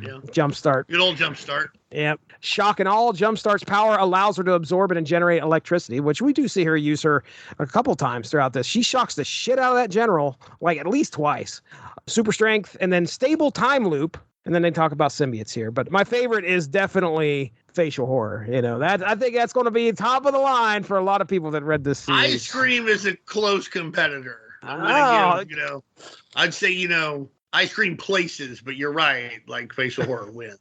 Yeah. Jumpstart. Good old Jumpstart. Yep. Shock and all. Jumpstart's power allows her to absorb it and generate electricity, which we do see her use her a couple times throughout this. She shocks the shit out of that general, like at least twice. Super strength and then stable time loop. And then they talk about symbiotes here. But my favorite is definitely facial horror. That I think that's going to be top of the line for a lot of people that read this series. Ice Cream is a close competitor. I'm going to give, I'd say, Ice Cream places, but you're right. Like facial horror wins.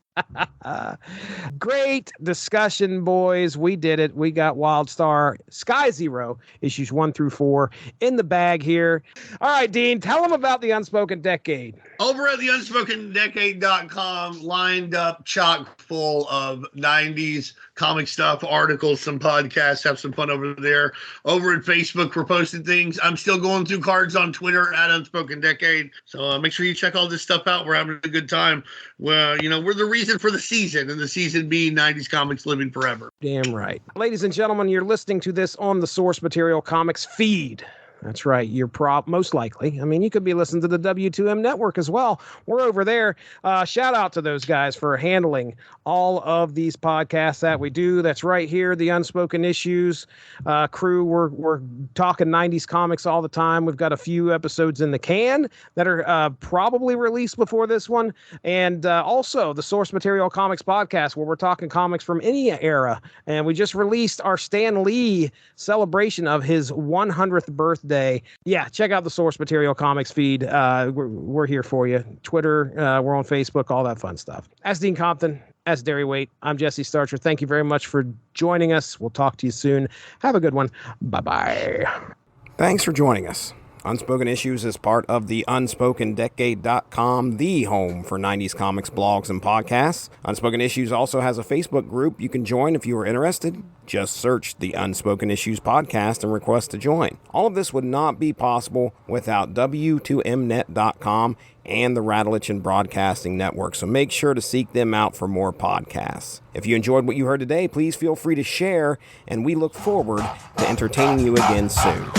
Great discussion, boys. We did it. We got Wildstar Sky Zero issues 1 through 4 in the bag here. All right, Dean, tell them about the Unspoken Decade. Over at the UnspokenDecade.com, lined up chock full of 90s comic stuff, articles, some podcasts. Have some fun over there. Over at Facebook, we're posting things. I'm still going through cards on Twitter at Unspoken Decade. So make sure you check all this stuff out. We're having a good time. Well, we're the reason for the season, and the season being 90s comics living forever. Damn right. Ladies and gentlemen, you're listening to this on the Source Material Comics feed. That's right. You're most likely. I mean, you could be listening to the W2M network as well. We're over there. Shout out to those guys for handling all of these podcasts that we do. That's right here, the Unspoken Issues crew. We're talking 90s comics all the time. We've got a few episodes in the can that are probably released before this one. And also the Source Material Comics podcast, where we're talking comics from any era. And we just released our Stan Lee celebration of his 100th birthday. Yeah, check out the Source Material Comics feed. We're here for you. Twitter, we're on Facebook, all that fun stuff. As Dean Compton, as Darry Waite, I'm Jesse Starcher. Thank you very much for joining us. We'll talk to you soon. Have a good one. Bye-bye. Thanks for joining us. Unspoken Issues is part of the UnspokenDecade.com, the home for 90s comics, blogs, and podcasts. Unspoken Issues also has a Facebook group you can join if you are interested. Just search the Unspoken Issues podcast and request to join. All of this would not be possible without W2Mnet.com and the Rattlich and Broadcasting Network, so make sure to seek them out for more podcasts. If you enjoyed what you heard today, please feel free to share, and we look forward to entertaining you again soon.